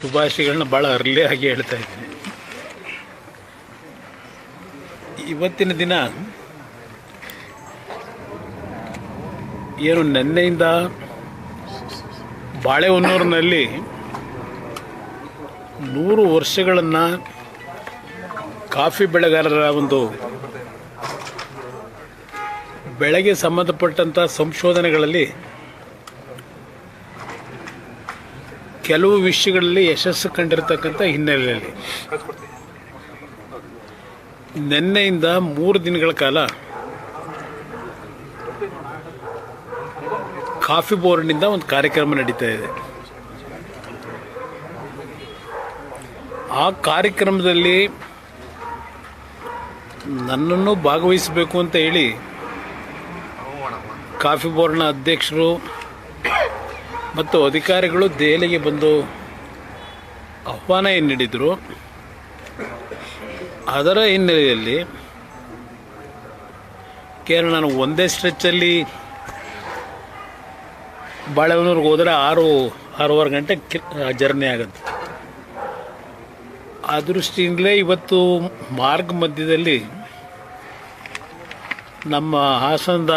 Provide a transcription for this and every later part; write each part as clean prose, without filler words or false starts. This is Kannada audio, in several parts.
ಶುಭಾಶಯಗಳನ್ನ ಭಾಳ ಅರ್ಲಿ ಆಗಿ ಹೇಳ್ತಾ ಇದ್ದೀನಿ. ಇವತ್ತಿನ ದಿನ ಏನು ನಿನ್ನೆಯಿಂದ ಬಾಳೆಹೊನ್ನೂರಿನಲ್ಲಿ 100 ವರ್ಷಗಳನ್ನು ಕಾಫಿ ಬೆಳೆಗಾರರ ಒಂದು ಬೆಳೆಗೆ ಸಂಬಂಧಪಟ್ಟಂಥ ಸಂಶೋಧನೆಗಳಲ್ಲಿ ಕೆಲವು ವಿಷಯಗಳಲ್ಲಿ ಯಶಸ್ಸು ಕಂಡಿರತಕ್ಕಂಥ ಹಿನ್ನೆಲೆಯಲ್ಲಿ ನಿನ್ನೆಯಿಂದ 3 ದಿನಗಳ ಕಾಲ ಕಾಫಿ ಬೋರ್ಡ್ನಿಂದ ಒಂದು ಕಾರ್ಯಕ್ರಮ ನಡೀತಾ ಇದೆ. ಆ ಕಾರ್ಯಕ್ರಮದಲ್ಲಿ ನನ್ನನ್ನು ಭಾಗವಹಿಸಬೇಕು ಅಂತ ಹೇಳಿ ಕಾಫಿ ಬೋರ್ಡ್ನ ಅಧ್ಯಕ್ಷರು ಮತ್ತು ಅಧಿಕಾರಿಗಳು ದೆಹಲಿಗೆ ಬಂದು ಆಹ್ವಾನ ಏನು ನೀಡಿದರು. ಅದರ ಹಿನ್ನೆಲೆಯಲ್ಲಿ ಕೇವಲ ನಾನು ಒಂದೇ ಸ್ಟ್ರೆಚ್ಚಲ್ಲಿ ಬಾಳೆಹೊನ್ನೂರಿಗೆ ಹೋದರೆ 6-6:30 ಗಂಟೆ ಜರ್ನಿ ಆಗುತ್ತೆ. ಆ ದೃಷ್ಟಿಯಿಂದಲೇ ಇವತ್ತು ಮಾರ್ಗ ಮಧ್ಯದಲ್ಲಿ ನಮ್ಮ ಹಾಸನದ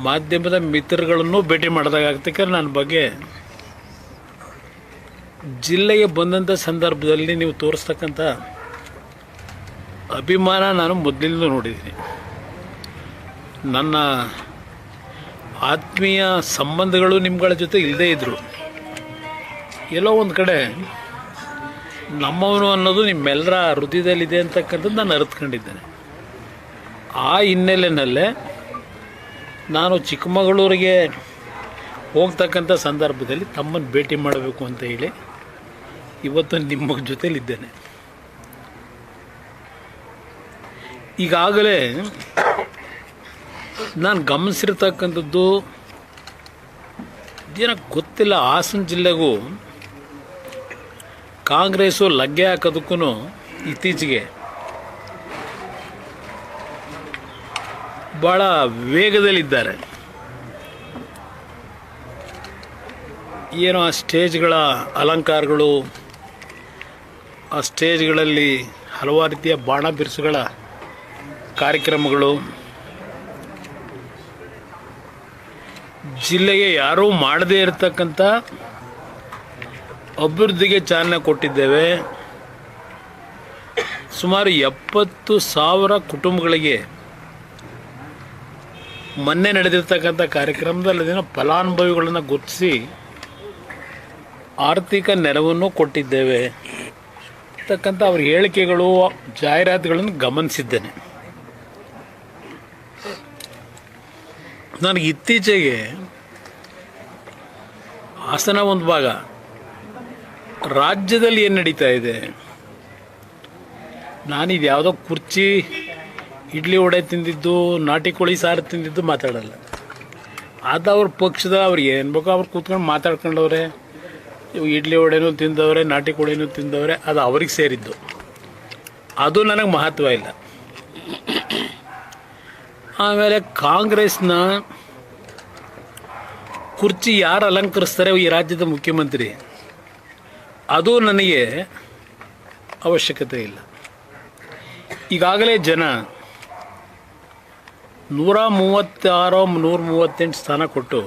ಮಾಧ್ಯಮದ ಮಿತ್ರಗಳನ್ನು ಭೇಟಿ ಮಾಡಿದಾಗುತ್ತೆ. ನನ್ನ ಬಗ್ಗೆ ಜಿಲ್ಲೆಗೆ ಬಂದಂಥ ಸಂದರ್ಭದಲ್ಲಿ ನೀವು ತೋರಿಸ್ತಕ್ಕಂಥ ಅಭಿಮಾನ ನಾನು ಮೊದಲಿಂದ ನೋಡಿದ್ದೀನಿ. ನನ್ನ ಆತ್ಮೀಯ ಸಂಬಂಧಗಳು ನಿಮ್ಗಳ ಜೊತೆ ಇಲ್ಲದೇ ಇದ್ದರು, ಎಲ್ಲೋ ಒಂದು ಕಡೆ ನಮ್ಮವನು ಅನ್ನೋದು ನಿಮ್ಮೆಲ್ಲರ ಹೃದಯದಲ್ಲಿದೆ ಅಂತಕ್ಕಂಥದ್ದು ನಾನು ಅರಿತುಕೊಂಡಿದ್ದೇನೆ. ಆ ಹಿನ್ನೆಲೆಯಲ್ಲೇ ನಾನು ಚಿಕ್ಕಮಗಳೂರಿಗೆ ಹೋಗ್ತಕ್ಕಂಥ ಸಂದರ್ಭದಲ್ಲಿ ತಮ್ಮನ್ನು ಭೇಟಿ ಮಾಡಬೇಕು ಅಂತ ಹೇಳಿ ಇವತ್ತು ನಿಮ್ಮ ಜೊತೆಲಿದ್ದೇನೆ. ಈಗಾಗಲೇ ನಾನು ಗಮನಿಸಿರ್ತಕ್ಕಂಥದ್ದು ಏನೋ ಗೊತ್ತಿಲ್ಲ, ಹಾಸನ ಜಿಲ್ಲೆಗೂ ಕಾಂಗ್ರೆಸ್ಸು ಲಗ್ಗೆ ಹಾಕೋದಕ್ಕೂ ಇತ್ತೀಚೆಗೆ ಭಾಳ ವೇಗದಲ್ಲಿದ್ದಾರೆ. ಏನೋ ಆ ಸ್ಟೇಜ್ಗಳ ಅಲಂಕಾರಗಳು, ಆ ಸ್ಟೇಜ್ಗಳಲ್ಲಿ ಹಲವಾರು ರೀತಿಯ ಬಾಣ ಬಿರುಸುಗಳ ಕಾರ್ಯಕ್ರಮಗಳು, ಜಿಲ್ಲೆಗೆ ಯಾರೂ ಮಾಡದೇ ಇರತಕ್ಕಂಥ ಅಭಿವೃದ್ಧಿಗೆ ಚಾಲನೆ ಕೊಟ್ಟಿದ್ದೇವೆ. ಸುಮಾರು 70,000 ಕುಟುಂಬಗಳಿಗೆ ಮೊನ್ನೆ ನಡೆದಿರ್ತಕ್ಕಂಥ ಕಾರ್ಯಕ್ರಮದಲ್ಲಿ ಫಲಾನುಭವಿಗಳನ್ನು ಗುರುತಿಸಿ ಆರ್ಥಿಕ ನೆರವನ್ನು ಕೊಟ್ಟಿದ್ದೇವೆ ಅಂತಕ್ಕಂಥ ಅವ್ರ ಹೇಳಿಕೆಗಳು, ಜಾಹೀರಾತುಗಳನ್ನು ಗಮನಿಸಿದ್ದೇನೆ. ನನಗೆ ಇತ್ತೀಚೆಗೆ ಹಾಸನ ಒಂದು ಭಾಗ, ರಾಜ್ಯದಲ್ಲಿ ಏನು ನಡೀತಾ ಇದೆ, ನಾನಿದು ಯಾವುದೋ ಕುರ್ಚಿ ಇಡ್ಲಿ ವಡೆ ತಿಂದಿದ್ದು, ನಾಟಿ ಕೋಳಿ ಸಾರು ತಿಂದಿದ್ದು ಮಾತಾಡಲ್ಲ. ಅದು ಅವ್ರ ಪಕ್ಷದ ಅವ್ರಿಗೆ ಏನು ಬೇಕೋ ಅವ್ರು ಕೂತ್ಕೊಂಡು ಮಾತಾಡ್ಕೊಂಡವ್ರೆ. ಇಡ್ಲಿ ವಡೆನೂ ತಿಂದವ್ರೆ, ನಾಟಿ ಕೋಳಿನೂ ತಿಂದವ್ರೆ, ಅದು ಅವ್ರಿಗೆ ಸೇರಿದ್ದು. ಅದು ನನಗೆ ಮಹತ್ವ ಇಲ್ಲ. ಆಮೇಲೆ ಕಾಂಗ್ರೆಸ್ನ ಕುರ್ಚಿ ಯಾರು ಅಲಂಕರಿಸ್ತಾರೆ ಈ ರಾಜ್ಯದ ಮುಖ್ಯಮಂತ್ರಿ, ಅದು ನನಗೆ ಅವಶ್ಯಕತೆ ಇಲ್ಲ. ಈಗಾಗಲೇ ಜನ 136 138 ಸ್ಥಾನ ಕೊಟ್ಟು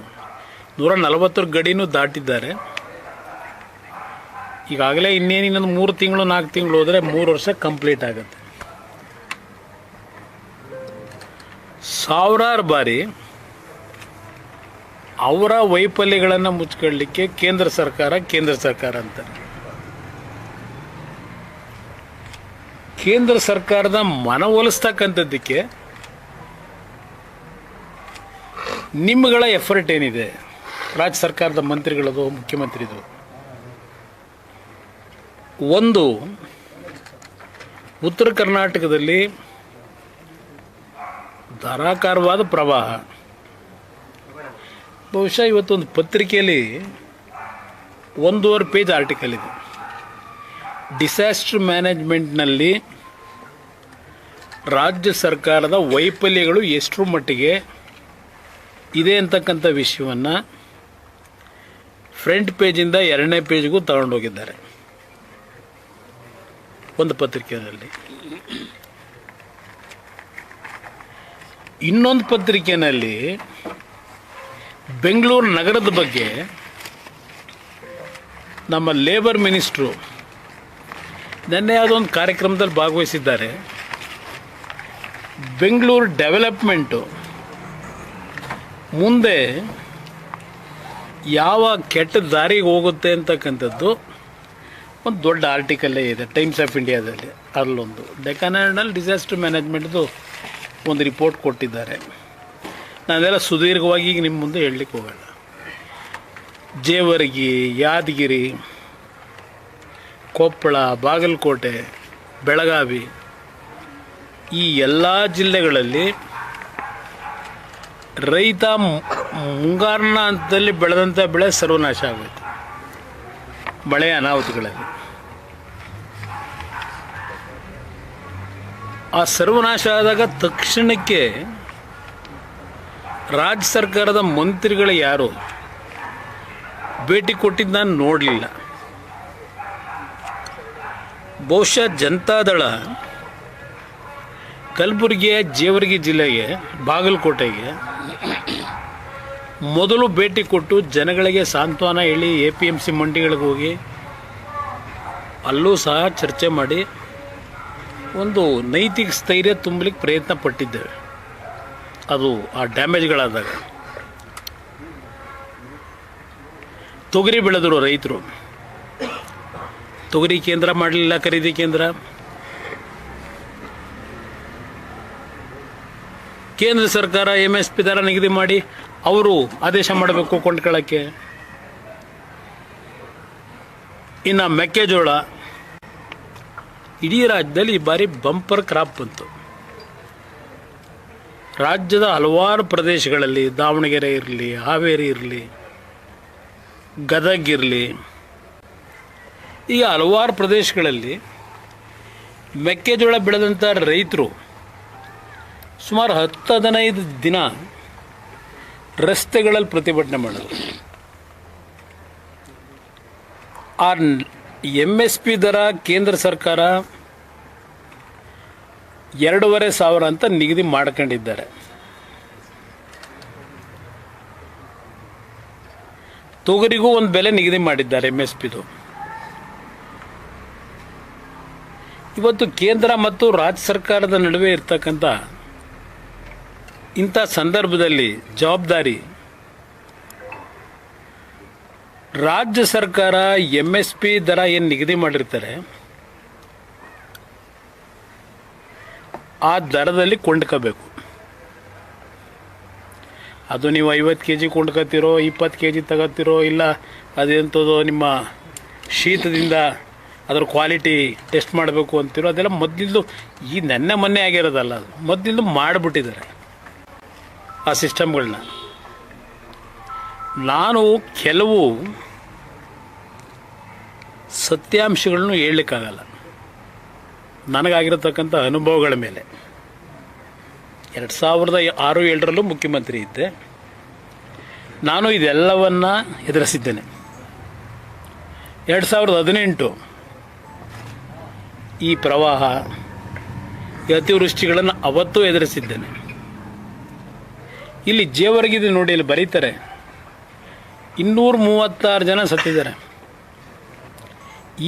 140 ಗಡಿನೂ ದಾಟಿದ್ದಾರೆ. ಈಗಾಗಲೇ ಇನ್ನೊಂದು 3 ತಿಂಗಳು 4 ತಿಂಗಳು ಹೋದರೆ 3 ವರ್ಷ ಕಂಪ್ಲೀಟ್ ಆಗುತ್ತೆ. ಸಾವಿರಾರು ಬಾರಿ ಅವರ ವೈಫಲ್ಯಗಳನ್ನು ಮುಚ್ಕೊಳ್ಳಿಕ್ಕೆ ಕೇಂದ್ರ ಸರ್ಕಾರ ಅಂತಾರೆ. ಕೇಂದ್ರ ಸರ್ಕಾರದ ಮನವೊಲಿಸ್ತಕ್ಕಂಥದ್ದಕ್ಕೆ ನಿಮ್ಮಗಳ ಎಫರ್ಟ್ ಏನಿದೆ, ರಾಜ್ಯ ಸರ್ಕಾರದ ಮಂತ್ರಿಗಳದು, ಮುಖ್ಯಮಂತ್ರಿದು? ಒಂದು, ಉತ್ತರ ಕರ್ನಾಟಕದಲ್ಲಿ ಧಾರಾಕಾರವಾದ ಪ್ರವಾಹ. ಬಹುಶಃ ಇವತ್ತೊಂದು ಪತ್ರಿಕೆಯಲ್ಲಿ 1.5 ಪೇಜ್ ಆರ್ಟಿಕಲ್ ಇದೆ. ಡಿಸಾಸ್ಟರ್ ಮ್ಯಾನೇಜ್ಮೆಂಟ್ನಲ್ಲಿ ರಾಜ್ಯ ಸರ್ಕಾರದ ವೈಫಲ್ಯಗಳು ಎಷ್ಟರ ಮಟ್ಟಿಗೆ ಇದೆ ಅಂತಕ್ಕಂಥ ವಿಷಯವನ್ನು ಫ್ರಂಟ್ ಪೇಜಿಂದ 2ನೇ ಪೇಜ್ಗೂ ತಗೊಂಡೋಗಿದ್ದಾರೆ ಒಂದು ಪತ್ರಿಕೆಯಲ್ಲಿ. ಇನ್ನೊಂದು ಪತ್ರಿಕೆಯಲ್ಲಿ ಬೆಂಗಳೂರು ನಗರದ ಬಗ್ಗೆ ನಮ್ಮ ಲೇಬರ್ ಮಿನಿಸ್ಟ್ರು ನಿನ್ನೆ ಯಾವುದೊಂದು ಕಾರ್ಯಕ್ರಮದಲ್ಲಿ ಭಾಗವಹಿಸಿದ್ದಾರೆ. ಬೆಂಗಳೂರು ಡೆವಲಪ್ಮೆಂಟು ಮುಂದೆ ಯಾವ ಕೆಟ್ಟ ದಾರಿಗೆ ಹೋಗುತ್ತೆ ಅಂತಕ್ಕಂಥದ್ದು ಒಂದು ದೊಡ್ಡ ಆರ್ಟಿಕಲ್ಲೇ ಇದೆ ಟೈಮ್ಸ್ ಆಫ್ ಇಂಡಿಯಾದಲ್ಲಿ. ಅಲ್ಲೊಂದು ಡೆಕ್ಕನ್ ಡಿಸಾಸ್ಟರ್ ಮ್ಯಾನೇಜ್ಮೆಂಟ್ದು ಒಂದು ರಿಪೋರ್ಟ್ ಕೊಟ್ಟಿದ್ದಾರೆ. ನಾನೆಲ್ಲ ಸುದೀರ್ಘವಾಗಿ ಈಗ ನಿಮ್ಮ ಮುಂದೆ ಹೇಳಲಿಕ್ಕೆ ಹೋಗೋಣ. ಜೇವರ್ಗಿ, ಯಾದಗಿರಿ, ಕೊಪ್ಪಳ, ಬಾಗಲಕೋಟೆ, ಬೆಳಗಾವಿ ಈ ಎಲ್ಲ ಜಿಲ್ಲೆಗಳಲ್ಲಿ ರೈತ ಮುಂಗಾರಿನ ಹಂತದಲ್ಲಿ ಬೆಳೆದಂಥ ಬೆಳೆ ಸರ್ವನಾಶ ಆಗೋಯ್ತು ಮಳೆಯ ಅನಾಹುತಗಳಲ್ಲಿ. ಆ ಸರ್ವನಾಶ ಆದಾಗ ತಕ್ಷಣಕ್ಕೆ ರಾಜ್ಯ ಸರ್ಕಾರದ ಮಂತ್ರಿಗಳು ಯಾರು ಭೇಟಿ ಕೊಟ್ಟಿದ್ದು ನಾನು ನೋಡಲಿಲ್ಲ. ಬಹುಶಃ ಜನತಾದಳ ಕಲಬುರಗಿಯ ಜೇವರ್ಗಿ ಜಿಲ್ಲೆಗೆ, ಬಾಗಲಕೋಟೆಗೆ ಮೊದಲು ಭೇಟಿ ಕೊಟ್ಟು ಜನಗಳಿಗೆ ಸಾಂತ್ವನ ಹೇಳಿ APMC ಮಂಡಿಗಳಿಗೆ ಹೋಗಿ ಅಲ್ಲೂ ಸಹ ಚರ್ಚೆ ಮಾಡಿ ಒಂದು ನೈತಿಕ ಸ್ಥೈರ್ಯ ತುಂಬಲಿಕ್ಕೆ ಪ್ರಯತ್ನ ಪಟ್ಟಿದ್ದೇವೆ. ಅದು ಆ ಡ್ಯಾಮೇಜ್ಗಳಾದಾಗ ತೊಗರಿ ಬೆಳೆದರು ರೈತರು, ತೊಗರಿ ಕೇಂದ್ರ ಮಾಡಲಿಲ್ಲ, ಖರೀದಿ ಕೇಂದ್ರ. ಕೇಂದ್ರ ಸರ್ಕಾರ MSP ದರ ನಿಗದಿ ಮಾಡಿ ಅವರು ಆದೇಶ ಮಾಡಬೇಕು ಕೊಂಡ್ಕೊಳ್ಳೋಕ್ಕೆ. ಇನ್ನು ಮೆಕ್ಕೆಜೋಳ ಇಡೀ ರಾಜ್ಯದಲ್ಲಿ ಈ ಬಾರಿ ಬಂಪರ್ ಕ್ರಾಪ್ ಬಂತು. ರಾಜ್ಯದ ಹಲವಾರು ಪ್ರದೇಶಗಳಲ್ಲಿ, ದಾವಣಗೆರೆ ಇರಲಿ, ಹಾವೇರಿ ಇರಲಿ, ಗದಗ ಇರಲಿ, ಈಗ ಹಲವಾರು ಪ್ರದೇಶಗಳಲ್ಲಿ ಮೆಕ್ಕೆಜೋಳ ಬೆಳೆದಂಥ ರೈತರು ಸುಮಾರು 10-15 ದಿನ ರಸ್ತೆಗಳಲ್ಲಿ ಪ್ರತಿಭಟನೆ ಮಾಡಿದ್ರು. ಆ MSP ದರ ಕೇಂದ್ರ ಸರ್ಕಾರ 2,500 ಅಂತ ನಿಗದಿ ಮಾಡ್ಕೊಂಡಿದ್ದಾರೆ. ತೊಗರಿಗೂ ಒಂದು ಬೆಲೆ ನಿಗದಿ ಮಾಡಿದ್ದಾರೆ MSPದು. ಇವತ್ತು ಕೇಂದ್ರ ಮತ್ತು ರಾಜ್ಯ ಸರ್ಕಾರದ ನಡುವೆ ಇರ್ತಕ್ಕಂಥ ಇಂಥ ಸಂದರ್ಭದಲ್ಲಿ ಜವಾಬ್ದಾರಿ ರಾಜ್ಯ ಸರ್ಕಾರ MSP ದರ ಏನು ನಿಗದಿ ಮಾಡಿರ್ತಾರೆ ಆ ದರದಲ್ಲಿ ಕೊಂಡ್ಕೋಬೇಕು. ಅದು ನೀವು 50 kg ಕೊಂಡ್ಕೊತೀರೋ, 20 kg ತಗೋತೀರೋ, ಇಲ್ಲ ಅದೆಂಥದ್ದು ನಿಮ್ಮ ಶೀತದಿಂದ ಅದರ ಕ್ವಾಲಿಟಿ ಟೆಸ್ಟ್ ಮಾಡಬೇಕು ಅಂತಿರೋ, ಅದೆಲ್ಲ ಮೊದಲಿಂದು ಈ ಮೊನ್ನೆ ಆಗಿರೋದಲ್ಲ, ಅದು ಮೊದಲಿಂದು ಮಾಡಿಬಿಟ್ಟಿದ್ದಾರೆ ಆ ಸಿಸ್ಟಮ್ಗಳನ್ನ. ನಾನು ಕೆಲವು ಸತ್ಯಾಂಶಗಳನ್ನು ಹೇಳಲಿಕ್ಕಾಗಲ್ಲ ನನಗಾಗಿರತಕ್ಕಂಥ ಅನುಭವಗಳ ಮೇಲೆ. 2006-07 ಮುಖ್ಯಮಂತ್ರಿ ಇದ್ದೆ. ನಾನು ಇದೆಲ್ಲವನ್ನು ಎದುರಿಸಿದ್ದೇನೆ. 2018 ಈ ಪ್ರವಾಹ, ಈ ಅತಿವೃಷ್ಟಿಗಳನ್ನು ಅವತ್ತೂ ಎದುರಿಸಿದ್ದೇನೆ. ಇಲ್ಲಿ ಜೇವರ್ಗಿದೆ ನೋಡಿ, ಇಲ್ಲಿ ಬರೀತಾರೆ 236 ಜನ ಸತ್ತಿದ್ದಾರೆ.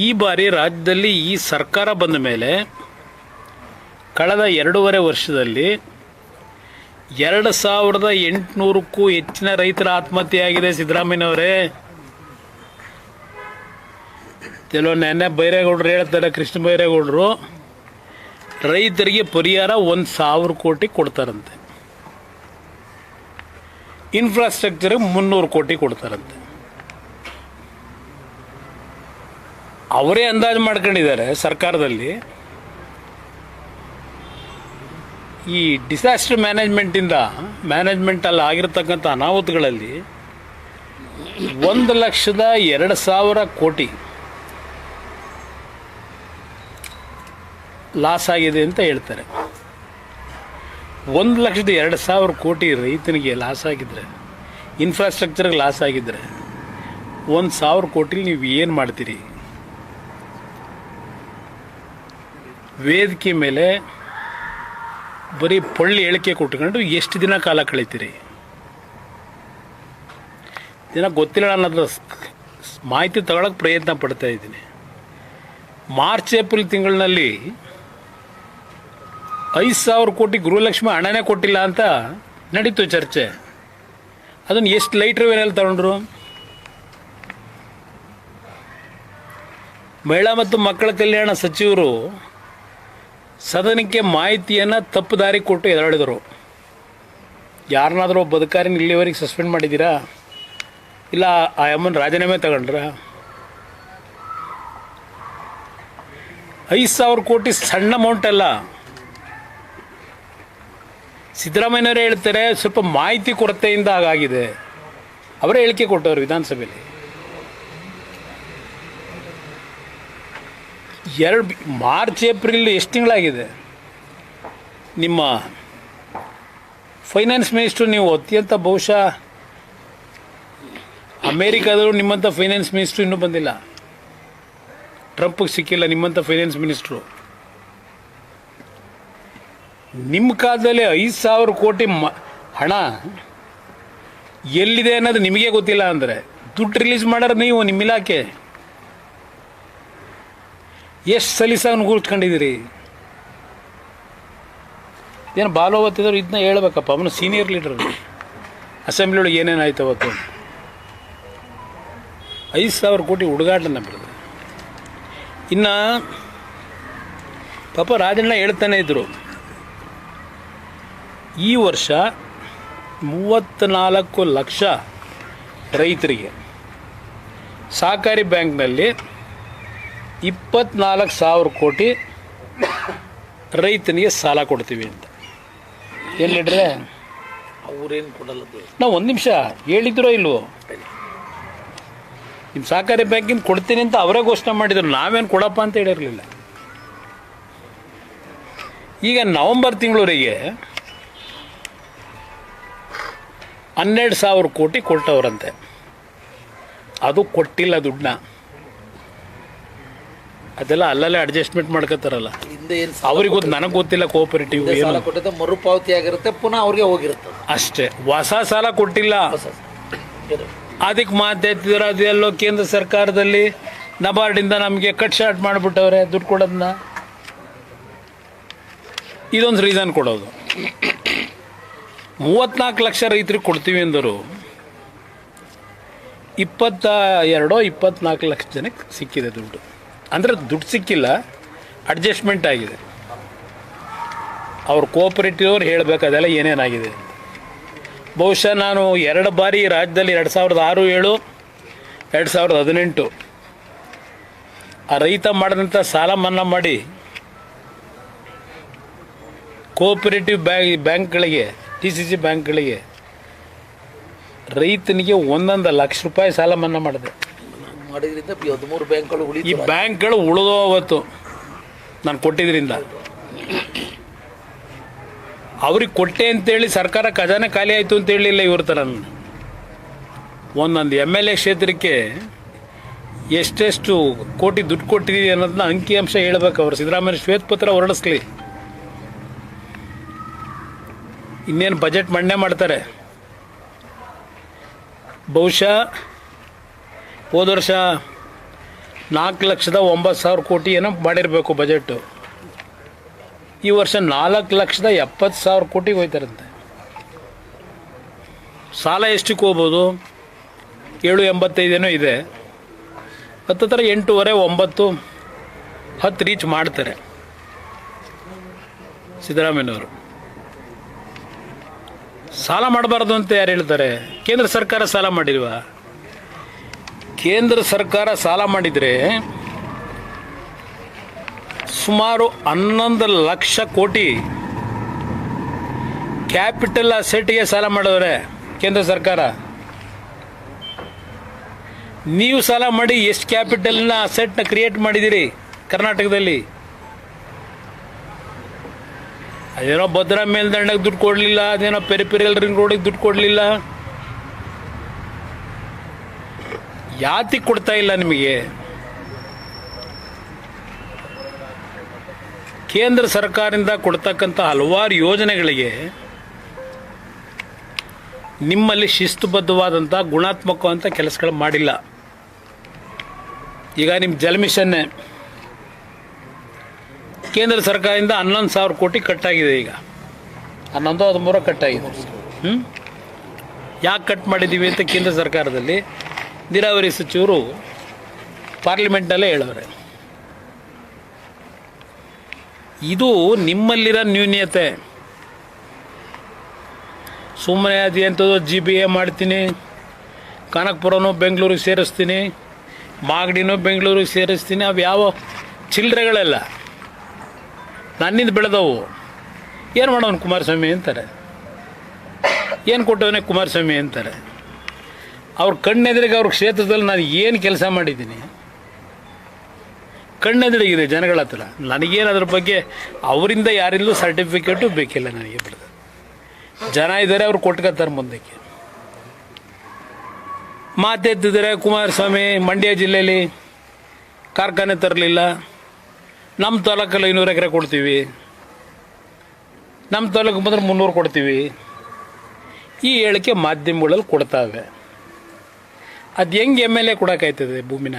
ಈ ಬಾರಿ ರಾಜ್ಯದಲ್ಲಿ ಈ ಸರ್ಕಾರ ಬಂದ ಮೇಲೆ ಕಳೆದ 2.5 ವರ್ಷದಲ್ಲಿ 2,800ಕ್ಕೂ ಹೆಚ್ಚಿನ ರೈತರ ಆತ್ಮಹತ್ಯೆ ಆಗಿದೆ. ಸಿದ್ದರಾಮಯ್ಯನವರೇ, ಕೆಲವು ನೆನ್ನೆ ಬೈರೇಗೌಡರು ಹೇಳ್ತಾರೆ, ಕೃಷ್ಣ ಬೈರೇಗೌಡರು ರೈತರಿಗೆ ಪರಿಹಾರ 1,000 ಕೋಟಿ ಕೊಡ್ತಾರಂತೆ, ಇನ್ಫ್ರಾಸ್ಟ್ರಕ್ಚರ್ಗೆ 300 ಕೋಟಿ ಕೊಡ್ತಾರಂತೆ. ಅವರೇ ಅಂದಾಜು ಮಾಡ್ಕೊಂಡಿದ್ದಾರೆ ಸರ್ಕಾರದಲ್ಲಿ. ಈ ಡಿಸಾಸ್ಟರ್ ಮ್ಯಾನೇಜ್ಮೆಂಟಲ್ಲಿ ಆಗಿರ್ತಕ್ಕಂಥ ಅನಾಹುತಗಳಲ್ಲಿ 1,02,000 ಕೋಟಿ ಲಾಸ್ ಆಗಿದೆ ಅಂತ ಹೇಳ್ತಾರೆ. 1,02,000 ಕೋಟಿ ರೈತನಿಗೆ ಲಾಸ್ ಆಗಿದ್ರೆ, ಇನ್ಫ್ರಾಸ್ಟ್ರಕ್ಚರ್ಗೆ ಲಾಸ್ ಆಗಿದ್ರೆ 1,000 ಕೋಟಿ ನೀವು ಏನು ಮಾಡ್ತೀರಿ? ವೇದಿಕೆ ಮೇಲೆ ಬರೀ ಪೊಳ್ಳಿ ಹೇಳಿಕೆ ಕೊಟ್ಕೊಂಡು ಎಷ್ಟು ದಿನ ಕಾಲ ಕಳೀತೀರಿ? ದಿನ ಗೊತ್ತಿಲ್ಲ ಅನ್ನೋದು ಮಾಹಿತಿ ತಗೊಳಕ್ಕೆ ಪ್ರಯತ್ನ ಪಡ್ತಾ ಇದ್ದೀನಿ. ಮಾರ್ಚ್ ಏಪ್ರಿಲ್ ತಿಂಗಳಿನಲ್ಲಿ 5,000 ಕೋಟಿ ಗೃಹಲಕ್ಷ್ಮಿ ಹಣನೇ ಕೊಟ್ಟಿಲ್ಲ ಅಂತ ನಡೀತು ಚರ್ಚೆ. ಅದನ್ನು ಎಷ್ಟು ಲೈಟ್ರ್ ವೇನಲ್ಲಿ ತಗೊಂಡ್ರು? ಮಹಿಳಾ ಮತ್ತು ಮಕ್ಕಳ ಕಲ್ಯಾಣ ಸಚಿವರು ಸದನಕ್ಕೆ ಮಾಹಿತಿಯನ್ನು ತಪ್ಪು ದಾರಿ ಕೊಟ್ಟು ಎದುರಾಡಿದರು. ಯಾರನ್ನಾದರೂ ಒಬ್ಬ ಅಧಿಕಾರಿನ ಇಲ್ಲಿವರೆಗೆ ಸಸ್ಪೆಂಡ್ ಮಾಡಿದ್ದೀರಾ? ಇಲ್ಲ ಆ ಅಮ್ಮನ ರಾಜೀನಾಮೆ ತಗೊಂಡ್ರ? 5,000 ಕೋಟಿ ಸಣ್ಣ ಅಮೌಂಟ್ ಅಲ್ಲ. ಸಿದ್ದರಾಮಯ್ಯನವರೇ ಹೇಳ್ತಾರೆ ಸ್ವಲ್ಪ ಮಾಹಿತಿ ಕೊರತೆಯಿಂದ ಹಾಗಾಗಿದೆ. ಅವರೇ ಹೇಳಿಕೆ ಕೊಟ್ಟವರು ವಿಧಾನಸಭೆಯಲ್ಲಿ. ಮಾರ್ಚ್ ಏಪ್ರಿಲ್ ಎಷ್ಟು ತಿಂಗಳಾಗಿದೆ? ನಿಮ್ಮ ಫೈನಾನ್ಸ್ ಮಿನಿಸ್ಟ್ರು ನೀವು ಅತ್ಯಂತ ಬಹುಶಃ ಅಮೇರಿಕಾದವರು ನಿಮ್ಮಂಥ ಫೈನಾನ್ಸ್ ಮಿನಿಸ್ಟ್ರು ಇನ್ನೂ ಬಂದಿಲ್ಲ. ಟ್ರಂಪ್ಗೆ ಸಿಕ್ಕಿಲ್ಲ ನಿಮ್ಮಂಥ ಫೈನಾನ್ಸ್ ಮಿನಿಸ್ಟ್ರು. ನಿಮ್ಮ ಕಾಲದಲ್ಲಿ 5,000 ಕೋಟಿ ಹಣ ಎಲ್ಲಿದೆ ಅನ್ನೋದು ನಿಮಗೆ ಗೊತ್ತಿಲ್ಲ ಅಂದರೆ ದುಡ್ಡು ರಿಲೀಸ್ ಮಾಡೋರು ನೀವು, ನಿಮ್ಮ ಇಲಾಖೆ ಎಷ್ಟು ಸಲೀಸಾಗಿ ಕೂತ್ಕೊಂಡಿದ್ದೀರಿ? ಏನು ಬಾಲೋವತ್ತಿದ್ರು ಇದನ್ನ ಹೇಳ್ಬೇಕಪ್ಪ. ಅವನು ಸೀನಿಯರ್ ಲೀಡರ್. ಅಸೆಂಬ್ಲಿ ಒಳಗೆ ಏನೇನಾಯ್ತು ಅವತ್ತು? 5,000 ಕೋಟಿ ಹುಡುಗಾಟನ ಬಿಡೋದು. ಇನ್ನು ಪಾಪ ರಾಜಣ್ಣ ಹೇಳ್ತಾನೆ ಇದ್ದರು, ಈ ವರ್ಷ 34 ಲಕ್ಷ ರೈತರಿಗೆ ಸಹಕಾರಿ ಬ್ಯಾಂಕ್ನಲ್ಲಿ 24,000 ಕೋಟಿ ರೈತನಿಗೆ ಸಾಲ ಕೊಡ್ತೀವಿ ಅಂತ. ಎಲ್ಲಿಡ್ರೆ ಅವ್ರೇನು ಕೊಡಲ್ಲ. ನಾವು ಒಂದು ನಿಮಿಷ ಹೇಳಿದ್ರೋ ಇಲ್ವೋ? ನಿಮ್ಮ ಸಹಕಾರಿ ಬ್ಯಾಂಕಿಂದ ಕೊಡ್ತೀನಿ ಅಂತ ಅವರೇ ಘೋಷಣೆ ಮಾಡಿದರು. ನಾವೇನು ಕೊಡಪ್ಪ ಅಂತ ಹೇಳಿರಲಿಲ್ಲ. ಈಗ ನವಂಬರ್ ತಿಂಗಳವರೆಗೆ 12,000 ಕೋಟಿ ಕೊಟ್ಟವರಂತೆ. ಅದು ಕೊಟ್ಟಿಲ್ಲ ದುಡ್ಡನ್ನ. ಅದೆಲ್ಲ ಅಲ್ಲಲ್ಲೇ ಅಡ್ಜಸ್ಟ್ಮೆಂಟ್ ಮಾಡ್ಕೋತಾರಲ್ಲ. ಅವ್ರಿಗೆ ಗೊತ್ತು, ನನಗೆ ಗೊತ್ತಿಲ್ಲ. ಕೋಆಪರೇಟಿವ್ ಮರುಪಾವತಿ ಆಗಿರುತ್ತೆ, ಪುನಃ ಅವ್ರಿಗೆ ಹೋಗಿರುತ್ತೆ ಅಷ್ಟೇ. ಹೊಸ ಸಾಲ ಕೊಟ್ಟಿಲ್ಲ. ಅದಕ್ಕೆ ಮಾತಾಡ್ತಿದ್ರು ಅದೆಲ್ಲೋ ಕೇಂದ್ರ ಸರ್ಕಾರದಲ್ಲಿ ನಬಾರ್ಡಿಂದ ನಮಗೆ ಕಟ್ ಶಾರ್ಟ್ ಮಾಡಿಬಿಟ್ಟವ್ರೆ ದುಡ್ಡು ಕೊಡೋದನ್ನ. ಇದೊಂದು ರೀಸನ್ ಕೊಡೋದು. 34 ಲಕ್ಷ ರೈತರಿಗೆ ಕೊಡ್ತೀವಿ ಅಂದರು. 24 ಲಕ್ಷ ಜನಕ್ಕೆ ಸಿಕ್ಕಿದೆ ದುಡ್ಡು. ಅಂದರೆ ದುಡ್ಡು ಸಿಕ್ಕಿಲ್ಲ, ಅಡ್ಜಸ್ಟ್ಮೆಂಟ್ ಆಗಿದೆ. ಅವ್ರು ಕೋಆಪರೇಟಿವ್ ಅವ್ರು ಹೇಳಬೇಕು ಅದೆಲ್ಲ ಏನೇನಾಗಿದೆ. ಬಹುಶಃ ನಾನು 2 ಬಾರಿ ರಾಜ್ಯದಲ್ಲಿ 2006, 2007, 2018 ಆ ರೈತ ಮಾಡಿದಂಥ ಸಾಲ ಮನ್ನಾ ಮಾಡಿ ಕೋಆಪರೇಟಿವ್ ಬ್ಯಾಂಕ್ಗಳಿಗೆ, TCC ಬ್ಯಾಂಕ್ಗಳಿಗೆ ರೈತನಿಗೆ 1 ಲಕ್ಷ ರೂಪಾಯಿ ಸಾಲ ಮನ್ನಾ ಮಾಡಿದೆ. ಮಾಡಿದ್ರಿಂದ 13 ಬ್ಯಾಂಕ್ಗಳು ಈ ಬ್ಯಾಂಕ್ಗಳು ಉಳಿದೋ ಅವತ್ತು ನಾನು ಕೊಟ್ಟಿದ್ರಿಂದ. ಅವ್ರಿಗೆ ಕೊಟ್ಟೆ ಅಂತೇಳಿ ಸರ್ಕಾರ ಖಜಾನೆ ಖಾಲಿ ಆಯಿತು ಅಂತ ಹೇಳಿಲ್ಲ ಇವ್ರ ಥರ. ಒಂದೊಂದು MLA ಕ್ಷೇತ್ರಕ್ಕೆ ಎಷ್ಟೆಷ್ಟು ಕೋಟಿ ದುಡ್ಡು ಕೊಟ್ಟಿದ್ದೀವಿ ಅನ್ನೋದನ್ನ ಅಂಕಿಅಂಶ ಹೇಳ್ಬೇಕು. ಅವರು ಸಿದ್ದರಾಮಯ್ಯ ಶ್ವೇತಪತ್ರ ಹೊರಡಿಸ್ಲಿ. ಇನ್ನೇನು ಬಜೆಟ್ ಮಂಡನೆ ಮಾಡ್ತಾರೆ. ಬಹುಶಃ ಹೋದ ವರ್ಷ 4,09,000 ಕೋಟಿ ಏನೋ ಮಾಡಿರಬೇಕು ಬಜೆಟು. ಈ ವರ್ಷ 4,70,000 ಕೋಟಿಗೆ ಹೋಯ್ತಾರಂತೆ. ಸಾಲ ಎಷ್ಟಕ್ಕೆ ಹೋಗ್ಬೋದು? 785 ಇದೆ. ಹತ್ತತ್ರ 8.5, 9, 10 ರೀಚ್ ಮಾಡ್ತಾರೆ ಸಿದ್ದರಾಮಯ್ಯನವರು. ಸಾಲ ಮಾಡಬಾರ್ದು ಅಂತ ಯಾರು ಹೇಳ್ತಾರೆ? ಕೇಂದ್ರ ಸರ್ಕಾರ ಸಾಲ ಮಾಡಿಲ್ವಾ? ಕೇಂದ್ರ ಸರ್ಕಾರ ಸಾಲ ಮಾಡಿದರೆ ಸುಮಾರು 11 ಲಕ್ಷ ಕೋಟಿ ಕ್ಯಾಪಿಟಲ್ ಅಸೆಟ್ಗೆ ಸಾಲ ಮಾಡಿದ್ರೆ ಕೇಂದ್ರ ಸರ್ಕಾರ. ನೀವು ಸಾಲ ಮಾಡಿ ಎಷ್ಟು ಕ್ಯಾಪಿಟಲ್ನ ಅಸೆಟ್ನ ಕ್ರಿಯೇಟ್ ಮಾಡಿದ್ದೀರಿ ಕರ್ನಾಟಕದಲ್ಲಿ? ಅದೇನೋ ಭದ್ರಾ ಮೇಲ್ದಂಡಕ್ಕೆ ದುಡ್ಡು ಕೊಡಲಿಲ್ಲ, ಅದೇನೋ ಪೆರಿಪೆರಿಯಲ್ ರಿಂಗ್ ರೋಡಿಗೆ ದುಡ್ಡು ಕೊಡಲಿಲ್ಲ. ಯಾತಿಗೆ ಕೊಡ್ತಾ ಇಲ್ಲ ನಿಮಗೆ? ಕೇಂದ್ರ ಸರ್ಕಾರದಿಂದ ಕೊಡ್ತಕ್ಕಂಥ ಹಲವಾರು ಯೋಜನೆಗಳಿಗೆ ನಿಮ್ಮಲ್ಲಿ ಶಿಸ್ತುಬದ್ಧವಾದಂಥ ಗುಣಾತ್ಮಕವಂಥ ಕೆಲಸಗಳು ಮಾಡಿಲ್ಲ. ಈಗ ನಿಮ್ಮ ಜಲ ಮಿಷನ್ನೇ ಕೇಂದ್ರ ಸರ್ಕಾರದಿಂದ 11,000 ಕೋಟಿ ಕಟ್ಟಾಗಿದೆ. ಈಗ 11-13 ಕಟ್ಟಾಗಿದೆ. ಯಾಕೆ ಕಟ್ ಮಾಡಿದ್ದೀವಿ ಅಂತ ಕೇಂದ್ರ ಸರ್ಕಾರದಲ್ಲಿ ನೀರಾವರಿ ಸಚಿವರು ಪಾರ್ಲಿಮೆಂಟ್ನಲ್ಲೇ ಹೇಳೋರೆ. ಇದು ನಿಮ್ಮಲ್ಲಿರೋ ನ್ಯೂನ್ಯತೆ. ಸುಮ್ಮನೆ ಅದು ಎಂಥದ್ದು GBA ಮಾಡ್ತೀನಿ, ಕನಕಪುರನೂ ಬೆಂಗಳೂರಿಗೆ ಸೇರಿಸ್ತೀನಿ, ಮಾಗಡಿನೂ ಬೆಂಗಳೂರಿಗೆ ಸೇರಿಸ್ತೀನಿ, ಅವು ಯಾವ ಚಿಲ್ಲರೆಗಳೆಲ್ಲ ನನ್ನಿಂದ ಬೆಳೆದವು. ಏನು ಮಾಡೋನು ಕುಮಾರಸ್ವಾಮಿ ಅಂತಾರೆ, ಏನು ಕೊಟ್ಟವನೇ ಕುಮಾರಸ್ವಾಮಿ ಅಂತಾರೆ. ಅವ್ರ ಕಣ್ಣೆದುರಿಗೆ ಅವ್ರ ಕ್ಷೇತ್ರದಲ್ಲಿ ನಾನು ಏನು ಕೆಲಸ ಮಾಡಿದ್ದೀನಿ ಕಣ್ಣೆದುರಿಗಿದೆ ಜನಗಳ ಹತ್ರ. ನನಗೇನು ಅದ್ರ ಬಗ್ಗೆ ಅವರಿಂದ ಯಾರಿಂದಲೂ ಸರ್ಟಿಫಿಕೇಟು ಬೇಕಿಲ್ಲ ನನಗೆ. ಬಿಡೋದು ಜನ ಇದ್ದಾರೆ, ಅವ್ರು ಕೊಟ್ಕೊತಾರೆ ಮುಂದಕ್ಕೆ. ಮಾತೆತ್ತಿದ್ದಾರೆ ಕುಮಾರಸ್ವಾಮಿ ಮಂಡ್ಯ ಜಿಲ್ಲೆಯಲ್ಲಿ ಕಾರ್ಖಾನೆ ತರಲಿಲ್ಲ, ನಮ್ಮ ತಾಲೂಕಲ್ಲಿ 500 ಎಕರೆ ಕೊಡ್ತೀವಿ, ನಮ್ಮ ತಾಲೂಕು ಬಂದರೆ 300 ಕೊಡ್ತೀವಿ. ಈ ಹೇಳಿಕೆ ಮಾಧ್ಯಮಗಳಲ್ಲಿ ಕೊಡ್ತಾವೆ. ಅದು ಹೆಂಗೆ MLA ಕೊಡೋಕ್ಕಾಯ್ತದೆ? ಭೂಮಿನ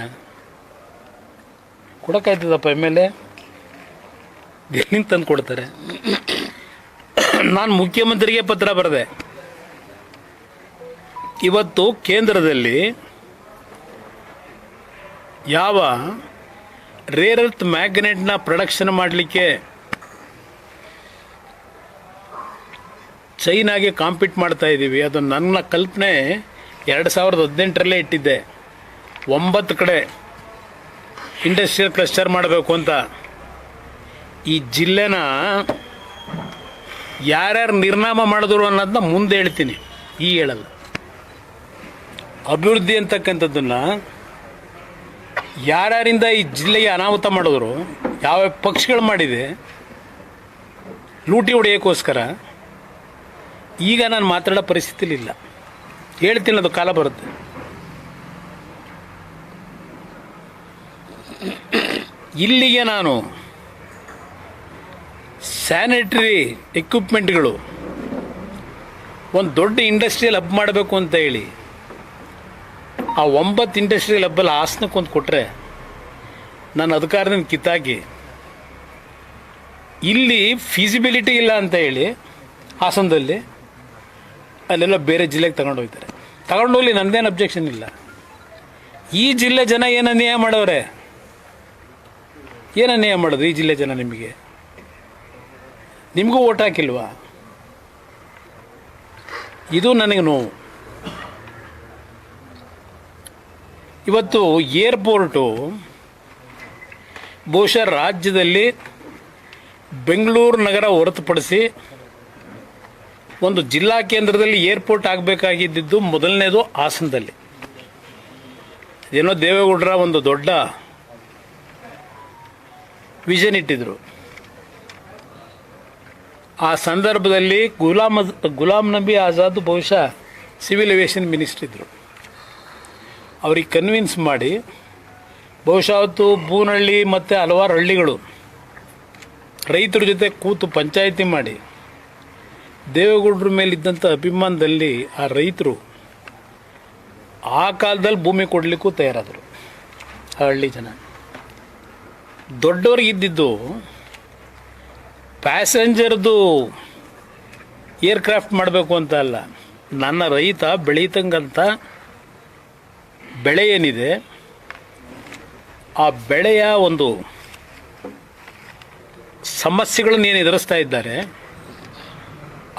ಕೊಡೋಕ್ಕಾಯ್ತದಪ್ಪ MLA? ಎಲ್ಲಿಂದ ತಂದು ಕೊಡ್ತಾರೆ? ನಾನು ಮುಖ್ಯಮಂತ್ರಿಗೆ ಪತ್ರ ಬರೆದೆ. ಇವತ್ತು ಕೇಂದ್ರದಲ್ಲಿ ಯಾವ ರೇರ್ ಅರ್ತ್ ಮ್ಯಾಗ್ನೆಟ್ನ ಪ್ರೊಡಕ್ಷನ್ ಮಾಡಲಿಕ್ಕೆ ಚೈನಾಗೆ ಕಾಂಪೀಟ್ ಮಾಡ್ತಾ ಇದ್ದೀವಿ. ಅದು ನನ್ನ ಕಲ್ಪನೆ 2018ರಲ್ಲೇ ಇಟ್ಟಿದ್ದೆ. 9 ಕಡೆ ಇಂಡಸ್ಟ್ರಿಯಲ್ ಕ್ಲಸ್ಟರ್ ಮಾಡಬೇಕು ಅಂತ. ಈ ಜಿಲ್ಲೆನ ಯಾರ್ಯಾರು ನಿರ್ನಾಮ ಮಾಡಿದ್ರು ಅನ್ನೋದನ್ನ ಮುಂದೆ ಹೇಳ್ತೀನಿ, ಈ ಹೇಳಲ್ಲ. ಅಭಿವೃದ್ಧಿ ಅಂತಕ್ಕಂಥದ್ದನ್ನು ಯಾರ್ಯಾರಿಂದ ಈ ಜಿಲ್ಲೆಗೆ ಅನಾಹುತ ಮಾಡಿದ್ರು, ಯಾವ ಪಕ್ಷಗಳು ಮಾಡಿದೆ ಲೂಟಿ ಹೊಡೆಯೋಕ್ಕೋಸ್ಕರ, ಈಗ ನಾನು ಮಾತಾಡೋ ಪರಿಸ್ಥಿತಿಲಿಲ್ಲ. ಹೇಳ್ತೀನಿ, ಅದು ಕಾಲ ಬರುತ್ತೆ. ಇಲ್ಲಿಗೆ ನಾನು ಸ್ಯಾನಿಟರಿ ಎಕ್ವಿಪ್ಮೆಂಟ್ಗಳು ಒಂದು ದೊಡ್ಡ ಇಂಡಸ್ಟ್ರಿಯಲ್ ಹಬ್ ಮಾಡಬೇಕು ಅಂತ ಹೇಳಿ ಆ 9 ಇಂಡಸ್ಟ್ರಿಯಲ್ ಹಬ್ಬಲ್ಲಿ ಹಾಸನಕ್ಕೊಂದು ಕೊಟ್ಟರೆ ನಾನು ಅಧಿಕಾರದಿಂದ ಕಿತ್ತಾಕಿ, ಇಲ್ಲಿ ಫೀಸಿಬಿಲಿಟಿ ಇಲ್ಲ ಅಂತ ಹೇಳಿ ಹಾಸನದಲ್ಲಿ ಅಲ್ಲೆಲ್ಲ ಬೇರೆ ಜಿಲ್ಲೆಗೆ ತಗೊಂಡೋಗ್ತಾರೆ. ತಗೊಂಡೋಗ್ಲಿ, ನಂದೇನು ಅಬ್ಜೆಕ್ಷನ್ ಇಲ್ಲ. ಈ ಜಿಲ್ಲೆ ಜನ ಏನು ಅನ್ಯಾಯ ಮಾಡೋರೆ? ಏನು ಅನ್ಯಾಯ ಮಾಡೋದು ಈ ಜಿಲ್ಲೆ ಜನ? ನಿಮಗೂ ಓಟ್ ಹಾಕಿಲ್ವಾ? ಇದು ನನಗೆ ನೋವು. ಇವತ್ತು ಏರ್ಪೋರ್ಟು ಬಹುಶಃ ರಾಜ್ಯದಲ್ಲಿ ಬೆಂಗಳೂರು ನಗರ ಹೊರತುಪಡಿಸಿ ಒಂದು ಜಿಲ್ಲಾ ಕೇಂದ್ರದಲ್ಲಿ ಏರ್ಪೋರ್ಟ್ ಆಗಬೇಕಾಗಿದ್ದು ಮೊದಲನೇದು ಹಾಸನದಲ್ಲಿ. ಏನೋ ದೇವೇಗೌಡರ ಒಂದು ದೊಡ್ಡ ವಿಷನ್ ಇಟ್ಟಿದ್ರು. ಆ ಸಂದರ್ಭದಲ್ಲಿ ಗುಲಾಮ್ ನಬಿ ಆಜಾದ್ ಬಹುಶಃ ಸಿವಿಲ್ ಏವಿಯೇಷನ್ ಮಿನಿಸ್ಟರ್ ಇದ್ದರು. ಅವ್ರಿಗೆ ಕನ್ವಿನ್ಸ್ ಮಾಡಿ ಬಹುಶಃ ಅವತ್ತು ಬೂನಹಳ್ಳಿ ಮತ್ತು ಹಲವಾರು ಹಳ್ಳಿಗಳು ರೈತರ ಜೊತೆ ಕೂತು ಪಂಚಾಯಿತಿ ಮಾಡಿ ದೇವೇಗೌಡರ ಮೇಲಿದ್ದಂಥ ಅಭಿಮಾನದಲ್ಲಿ ಆ ರೈತರು ಆ ಕಾಲದಲ್ಲಿ ಭೂಮಿ ಕೊಡಲಿಕ್ಕೂ ತಯಾರಾದರು. ಆ ಹಳ್ಳಿ ಜನ ದೊಡ್ಡವ್ರಿಗಿದ್ದಿದ್ದು ಪ್ಯಾಸೆಂಜರ್ದು ಏರ್ಕ್ರಾಫ್ಟ್ ಮಾಡಬೇಕು ಅಂತ ಅಲ್ಲ, ನನ್ನ ರೈತ ಬೆಳೀತಂಗಂಥ ಬೆಳೆ ಏನಿದೆ ಆ ಬೆಳೆಯ ಒಂದು ಸಮಸ್ಯೆಗಳನ್ನು ಏನು ಎದುರಿಸ್ತಾ ಇದ್ದಾರೆ,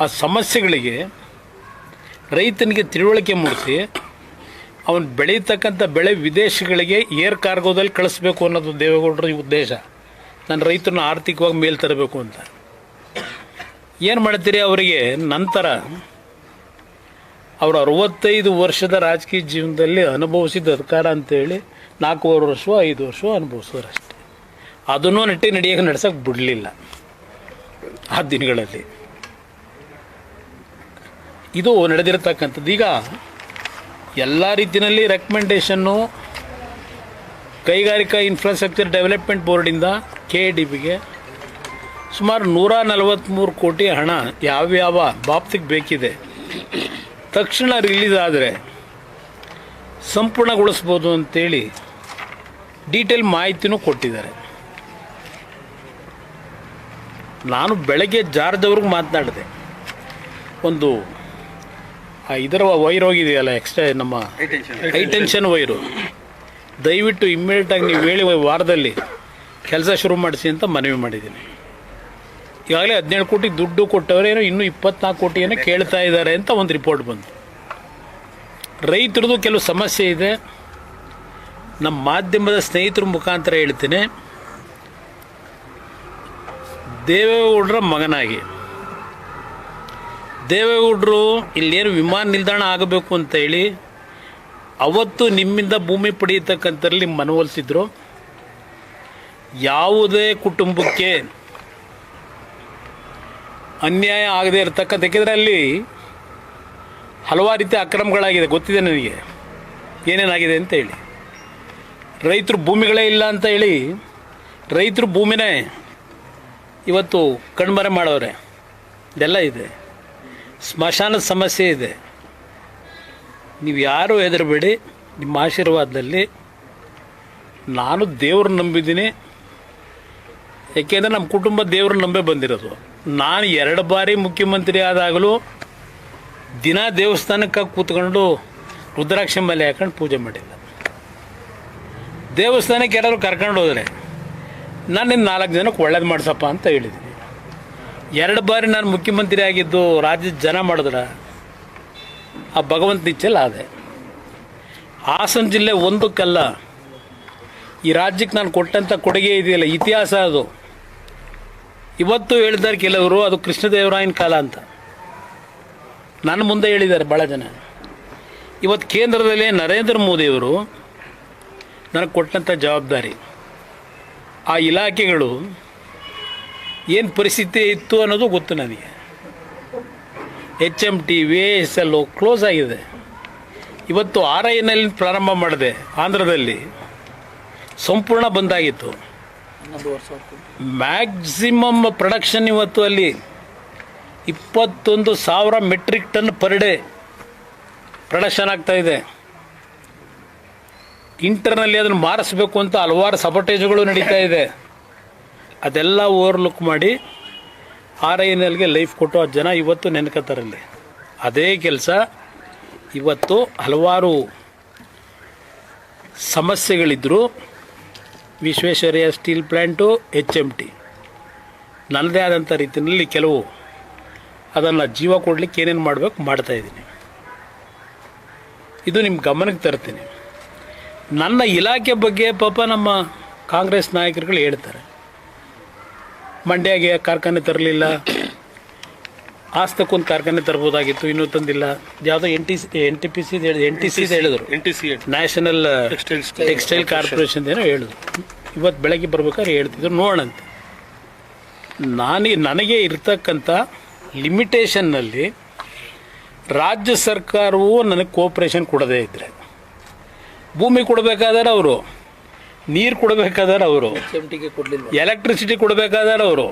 ಆ ಸಮಸ್ಯೆಗಳಿಗೆ ರೈತನಿಗೆ ತಿಳುವಳಿಕೆ ಮೂಡಿಸಿ ಅವನು ಬೆಳೀತಕ್ಕಂಥ ಬೆಳೆ ವಿದೇಶಗಳಿಗೆ ಏರ್ ಕಾರ್ಗೋದಲ್ಲಿ ಕಳಿಸ್ಬೇಕು ಅನ್ನೋದು ದೇವೇಗೌಡರ ಉದ್ದೇಶ. ನನ್ನ ರೈತರನ್ನ ಆರ್ಥಿಕವಾಗಿ ಮೇಲ್ ತರಬೇಕು ಅಂತ. ಏನು ಮಾಡ್ತೀರಿ ಅವರಿಗೆ? ನಂತರ ಅವರು 65 ವರ್ಷದ ರಾಜಕೀಯ ಜೀವನದಲ್ಲಿ ಅನುಭವಿಸಿದ ಅಧಿಕಾರ ಅಂತೇಳಿ 4 ವರ್ಷ 5 ವರ್ಷ ಅನುಭವಿಸೋರಷ್ಟೇ. ಅದನ್ನೂ ನಡೆಯೋಕೆ ನಡೆಸೋಕೆ ಬಿಡಲಿಲ್ಲ ಆ ದಿನಗಳಲ್ಲಿ. ಇದು ನಡೆದಿರತಕ್ಕಂಥದ್ದು. ಈಗ ಎಲ್ಲ ರೀತಿಯಲ್ಲಿ ರೆಕಮೆಂಡೇಷನ್ನು ಕೈಗಾರಿಕಾ ಇನ್ಫ್ರಾಸ್ಟ್ರಕ್ಚರ್ ಡೆವಲಪ್ಮೆಂಟ್ ಬೋರ್ಡಿಂದ KADBಗೆ ಸುಮಾರು 143 ಕೋಟಿ ಹಣ ಯಾವ್ಯಾವ ಬಾಬ್ತಿಗೆ ಬೇಕಿದೆ ತಕ್ಷಣ ರಿಲೀಸ್ ಆದರೆ ಸಂಪೂರ್ಣಗೊಳಿಸ್ಬೋದು ಅಂತೇಳಿ ಡೀಟೇಲ್ ಮಾಹಿತಿನೂ ಕೊಟ್ಟಿದ್ದಾರೆ. ನಾನು ಬೆಳಗ್ಗೆ ಜಾರ್ಜ್ ಅವ್ರಿಗೆ ಮಾತನಾಡಿದೆ. ಒಂದು ಇದರ ವೈರ್ ಹೋಗಿದೆಯಲ್ಲ ಎಕ್ಸ್ಟ್ರಾ ನಮ್ಮ ಹೈಟೆನ್ಷನ್ ವೈರು, ದಯವಿಟ್ಟು ಇಮ್ಮಿಡಿಯೇಟಾಗಿ ನೀವು ಹೇಳಿ ವಾರದಲ್ಲಿ ಕೆಲಸ ಶುರು ಮಾಡಿಸಿ ಅಂತ ಮನವಿ ಮಾಡಿದ್ದೀನಿ. ಈಗಾಗಲೇ 17 ಕೋಟಿ ದುಡ್ಡು ಕೊಟ್ಟವರೇನೋ ಇನ್ನೂ 24 ಕೋಟಿ ಏನೋ ಕೇಳ್ತಾ ಇದ್ದಾರೆ ಅಂತ ಒಂದು ರಿಪೋರ್ಟ್ ಬಂತು. ರೈತರದ್ದು ಕೆಲವು ಸಮಸ್ಯೆ ಇದೆ. ನಮ್ಮ ಮಾಧ್ಯಮದ ಸ್ನೇಹಿತರ ಮುಖಾಂತರ ಹೇಳ್ತೀನಿ, ದೇವೇಗೌಡರ ಮಗನಾಗಿ ದೇವೇಗೌಡರು ಇಲ್ಲೇನು ವಿಮಾನ ನಿಲ್ದಾಣ ಆಗಬೇಕು ಅಂತ ಹೇಳಿ ಅವತ್ತು ನಿಮ್ಮಿಂದ ಭೂಮಿ ಪಡೆಯತಕ್ಕಂಥಲ್ಲಿ ಮನವೊಲಿಸಿದ್ರು. ಯಾವುದೇ ಕುಟುಂಬಕ್ಕೆ ಅನ್ಯಾಯ ಆಗದೇ ಇರತಕ್ಕಂಥ, ಯಾಕೆಂದರೆ ಅಲ್ಲಿ ಹಲವಾರು ರೀತಿಯ ಅಕ್ರಮಗಳಾಗಿದೆ, ಗೊತ್ತಿದೆ ನನಗೆ ಏನೇನಾಗಿದೆ ಅಂತ ಹೇಳಿ. ರೈತರು ಭೂಮಿಗಳೇ ಇಲ್ಲ ಅಂತ ಹೇಳಿ ರೈತರು ಭೂಮಿನೇ ಇವತ್ತು ಕಣ್ಮರೆ ಮಾಡವ್ರೆ. ಇದೆಲ್ಲ ಇದೆ. ಸ್ಮಶಾನದ ಸಮಸ್ಯೆ ಇದೆ. ನೀವು ಯಾರೂ ಹೆದರಬೇಡಿ. ನಿಮ್ಮ ಆಶೀರ್ವಾದದಲ್ಲಿ ನಾನು ದೇವ್ರನ್ನ ನಂಬಿದ್ದೀನಿ. ಯಾಕೆಂದರೆ ನಮ್ಮ ಕುಟುಂಬ ದೇವ್ರನ್ನ ನಂಬೇ ಬಂದಿರೋದು. ನಾನು 2 ಬಾರಿ ಮುಖ್ಯಮಂತ್ರಿ ಆದಾಗಲೂ ದಿನ ದೇವಸ್ಥಾನಕ್ಕೆ ಕೂತ್ಕೊಂಡು ರುದ್ರಾಕ್ಷಿ ಮಾಲೆ ಹಾಕೊಂಡು ಪೂಜೆ ಮಾಡಿಲ್ಲ. ದೇವಸ್ಥಾನಕ್ಕೆ ಯಾರಾದ್ರು ಕರ್ಕೊಂಡು ಹೋದರೆ ನಾನು ಇನ್ನು 4 ಜನಕ್ಕೆ ಒಳ್ಳೇದು ಮಾಡಿಸಪ್ಪ ಅಂತ ಹೇಳಿದ್ದೀನಿ. 2 ಬಾರಿ ನಾನು ಮುಖ್ಯಮಂತ್ರಿ ಆಗಿದ್ದು ರಾಜ್ಯದ ಜನ ಮಾಡಿದ್ರೆ ಆ ಭಗವಂತ ನಿಚ್ಚಲ್ಲಿ ಆದೆ. ಹಾಸನ ಜಿಲ್ಲೆ ಒಂದಕ್ಕಲ್ಲ, ಈ ರಾಜ್ಯಕ್ಕೆ ನಾನು ಕೊಟ್ಟಂಥ ಕೊಡುಗೆ ಇದೆಯಲ್ಲ, ಇತಿಹಾಸ ಅದು. ಇವತ್ತು ಹೇಳಿದ್ದಾರೆ ಕೆಲವರು ಅದು ಕೃಷ್ಣದೇವರಾಯನ ಕಾಲ ಅಂತ. ನನ್ನ ಮುಂದೆ ಹೇಳಿದ್ದಾರೆ ಭಾಳ ಜನ. ಇವತ್ತು ಕೇಂದ್ರದಲ್ಲಿ ನರೇಂದ್ರ ಮೋದಿಯವರು ನನಗೆ ಕೊಟ್ಟಂಥ ಜವಾಬ್ದಾರಿ, ಆ ಇಲಾಖೆಗಳು ಏನು ಪರಿಸ್ಥಿತಿ ಇತ್ತು ಅನ್ನೋದು ಗೊತ್ತು ನನಗೆ. HMT, VSL ಕ್ಲೋಸ್ ಆಗಿದೆ. ಇವತ್ತು RINL ಪ್ರಾರಂಭ ಮಾಡಿದೆ ಆಂಧ್ರದಲ್ಲಿ, ಸಂಪೂರ್ಣ ಬಂದಾಗಿತ್ತು. ಮ್ಯಾಕ್ಸಿಮಮ್ ಪ್ರೊಡಕ್ಷನ್ ಇವತ್ತು ಅಲ್ಲಿ 21,000 metric ton per day production ಆಗ್ತಾಯಿದೆ. ಇಂಟರ್ನಲ್ಲಿ ಅದನ್ನು ಮಾರಿಸ್ಬೇಕು ಅಂತ ಹಲವಾರು ಸಬಟೇಜ್ಗಳು ನಡೀತಾ ಇದೆ. ಅದೆಲ್ಲ ಓವರ್ಲುಕ್ ಮಾಡಿ RINLಗೆ ಲೈಫ್ ಕೊಟ್ಟು ಆ ಜನ ಇವತ್ತು ನೆನ್ಕೋತಾರಲ್ಲಿ. ಅದೇ ಕೆಲಸ ಇವತ್ತು ಹಲವಾರು ಸಮಸ್ಯೆಗಳಿದ್ದರು. ವಿಶ್ವೇಶ್ವರಯ್ಯ ಸ್ಟೀಲ್ ಪ್ಲ್ಯಾಂಟು, HMT ನನ್ನದೇ ಆದಂಥ ರೀತಿಯಲ್ಲಿ ಕೆಲವು ಅದನ್ನು ಜೀವ ಕೊಡಲಿಕ್ಕೆ ಏನೇನು ಮಾಡಬೇಕು ಮಾಡ್ತಾಯಿದ್ದೀನಿ. ಇದು ನಿಮ್ಮ ಗಮನಕ್ಕೆ ತರ್ತೀನಿ. ನನ್ನ ಇಲಾಖೆ ಬಗ್ಗೆ ಪಾಪ ನಮ್ಮ ಕಾಂಗ್ರೆಸ್ ನಾಯಕರುಗಳು ಹೇಳ್ತಾರೆ, ಮಂಡ್ಯಗೆ ಕಾರ್ಖಾನೆ ತರಲಿಲ್ಲ, ಆಸ್ತಕ್ಕೊಂದು ಕಾರ್ಖಾನೆ ತರ್ಬೋದಾಗಿತ್ತು, ಇನ್ನೂ ತಂದಿಲ್ಲ. ಯಾವುದೋ NTPC ಹೇಳಿದ್ರು, ನ್ಯಾಷನಲ್ ಟೆಕ್ಸ್ಟೈಲ್ ಕಾರ್ಪೊರೇಷನ್ ಏನೋ ಹೇಳಿದ್ರು. ಇವತ್ತು ಬೆಳಗ್ಗೆ ಬರ್ಬೇಕಾದ್ರೆ ಹೇಳ್ತಿದ್ರು, ನೋಡಂತೆ. ನನಗೆ ಇರ್ತಕ್ಕಂಥ ಲಿಮಿಟೇಷನ್ನಲ್ಲಿ ರಾಜ್ಯ ಸರ್ಕಾರವು ನನಗೆ ಕೋಆಪ್ರೇಷನ್ ಕೊಡದೇ ಇದ್ದರೆ, ಭೂಮಿ ಕೊಡಬೇಕಾದ್ರೆ ಅವರು, ನೀರು ಕೊಡಬೇಕಾದ್ರೆ ಅವರು, ಎಲೆಕ್ಟ್ರಿಸಿಟಿ ಕೊಡಬೇಕಾದ್ರೆ ಅವರು,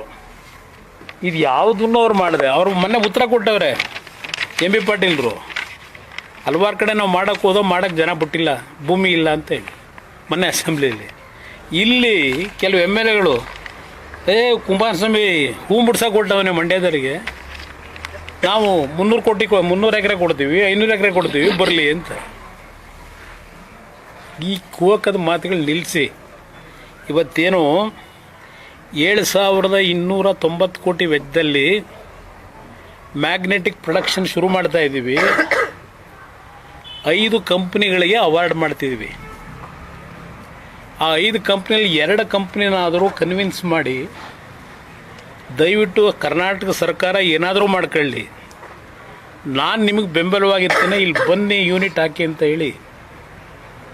ಇದು ಯಾವುದನ್ನು ಅವ್ರು ಮಾಡಿದೆ. ಅವರು ಮೊನ್ನೆ ಉತ್ತರ ಕೊಟ್ಟವ್ರೆ MP ಪಾಟೀಲ್ರು. ಹಲವಾರು ಕಡೆ ನಾವು ಮಾಡೋಕ್ಕೆ ಹೋದೋ ಮಾಡೋಕ್ಕೆ ಜನ ಬಿಟ್ಟಿಲ್ಲ, ಭೂಮಿ ಇಲ್ಲ ಅಂತೇಳಿ ಮೊನ್ನೆ ಅಸೆಂಬ್ಲಿಯಲ್ಲಿ. ಇಲ್ಲಿ ಕೆಲವು MLAಗಳು ಕುಮಾರಸ್ವಾಮಿ ಹೂ ಬಿಡ್ಸೋಕೆ ಕೊಟ್ಟವನೇ ಮಂಡ್ಯದವರಿಗೆ, ನಾವು 300 ಎಕರೆ ಕೊಡ್ತೀವಿ, 500 ಎಕರೆ ಕೊಡ್ತೀವಿ, ಬರಲಿ ಅಂತ. ಈ ಕೂವಕದ ಮಾತುಗಳು ನಿಲ್ಲಿಸಿ ಇವತ್ತೇನು 7,290 ಕೋಟಿ ವೆಚ್ಚದಲ್ಲಿ ಮ್ಯಾಗ್ನೆಟಿಕ್ ಪ್ರೊಡಕ್ಷನ್ ಶುರು ಮಾಡ್ತಾ ಇದ್ದೀವಿ. 5 ಕಂಪ್ನಿಗಳಿಗೆ ಅವಾರ್ಡ್ ಮಾಡ್ತಿದ್ವಿ. ಆ 5 ಕಂಪ್ನಿಯಲ್ಲಿ 2 ಕಂಪ್ನಿನಾದರೂ ಕನ್ವಿನ್ಸ್ ಮಾಡಿ ದಯವಿಟ್ಟು ಕರ್ನಾಟಕ ಸರ್ಕಾರ ಏನಾದರೂ ಮಾಡ್ಕೊಳ್ಳಿ, ನಾನು ನಿಮಗೆ ಬೆಂಬಲವಾಗಿರ್ತೇನೆ, ಇಲ್ಲಿ ಬನ್ನಿ ಯೂನಿಟ್ ಹಾಕಿ ಅಂತ ಹೇಳಿ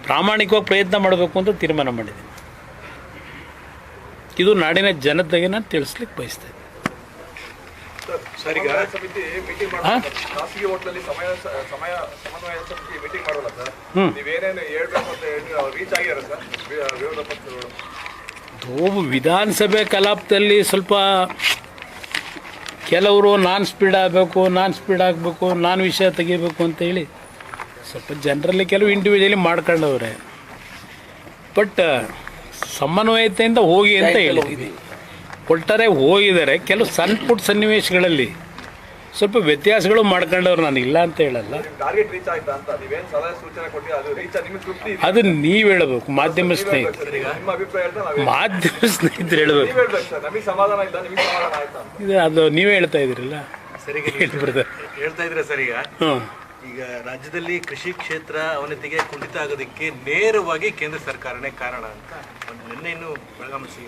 ಪ್ರಾಮಾಣಿಕವಾಗಿ ಪ್ರಯತ್ನ ಮಾಡಬೇಕು ಅಂತ ತೀರ್ಮಾನ ಮಾಡಿದ್ದೀನಿ. ಇದು ನಾಡಿನ ಜನತೆಗೆ ನಾನು ತಿಳಿಸ್ಲಿಕ್ಕೆ ಬಯಸ್ತೇನೆ. ಸರ್ ಈಗ ಸಮಿತಿ ಮೀಟಿಂಗ್ ಹಾ? ಖಾಸಗಿ ಹೋಟ್ಲಲ್ಲಿ ಸಮನ್ವಯ ಸಮಿತಿ ಮೀಟಿಂಗ್ ಮಾಡೋಲ್ಲ ಸರ್. ಹ್ಞೂ ನೀವೇನೇನು ಹೇಳ್ಬೇಕು ಅಂತ ಹೇಳಿ ರೀಚ್ ಆಗ್ಯಾರ ಸರ್ ವಿರೋಧ ಪಕ್ಷಗಳು? ವಿಧಾನಸಭೆ ಕಲಾಪದಲ್ಲಿ ಸ್ವಲ್ಪ ಕೆಲವರು ನಾನ್ ಸ್ಪೀಡ್ ಆಗಬೇಕು ನಾನು ವಿಷಯ ತೆಗಿಬೇಕು ಅಂತೇಳಿ ಸ್ವಲ್ಪ ಜನರಲ್ಲಿ ಕೆಲವು ಇಂಡಿವಿಜುವಲಿ ಮಾಡ್ಕೊಂಡವ್ರೆ. ಬಟ್ ಸಮನ್ವಯತೆಯಿಂದ ಹೋಗಿ ಅಂತ ಹೇಳಿದ್ವಿ. ಒಟ್ಟಾರೆ ಹೋಗಿದ್ದಾರೆ. ಕೆಲವು ಸಣ್ಣ ಪುಟ್ಟ ಸನ್ನಿವೇಶಗಳಲ್ಲಿ ಸ್ವಲ್ಪ ವ್ಯತ್ಯಾಸಗಳು ಮಾಡ್ಕೊಂಡವ್ರು, ನಾನು ಇಲ್ಲ ಅಂತ ಹೇಳಲ್ಲ. ಟಾರ್ಗೆಟ್ ರೀಚ್ ಆಯ್ತಾ ಅಂತ ನೀವೇನು ಸಲಹೆ ಸೂಚನೆ ಕೊಟ್ಟು ಅದು ರೀಚ್ ನಿಮಗೆ ತೃಪ್ತಿ ಇದೆ? ಅದು ನೀವು ಹೇಳಬೇಕು, ಮಾಧ್ಯಮ ಸ್ನೇಹಿತರು. ನಿಮ್ಮ ಅಭಿಪ್ರಾಯ ಹೇಳ್ತಾ ನಾವೇ ಮಾಧ್ಯಮ ಸ್ನೇಹಿತರು ಹೇಳಬೇಕು. ನೀವ್ ಹೇಳ್ಬೇಕು ಸರ್. ನಮಗೆ ಸಮಾಧಾನ ಇಲ್ಲ, ನಿಮಗೆ ಸಮಾಧಾನ ಆಯ್ತಾ ಅಂತ. ಇದು ಅದು ನೀವೇ ಹೇಳ್ತಾ ಇದ್ದೀರಲ್ಲ. ಸರಿಗೆ ಹೇಳ್ತಾ ಇದ್ರೆ ಸರ್, ಈಗ ರಾಜ್ಯದಲ್ಲಿ ಕೃಷಿ ಕ್ಷೇತ್ರ ಅವನತಿಗೆ ಕುಂಠಿತ ಆಗೋದಕ್ಕೆ ನೇರವಾಗಿ ಕೇಂದ್ರ ಸರ್ಕಾರನೇ ಕಾರಣ ಅಂತ ನಿನ್ನೆ ಇನ್ನು ಬೆಳಗಾವಿ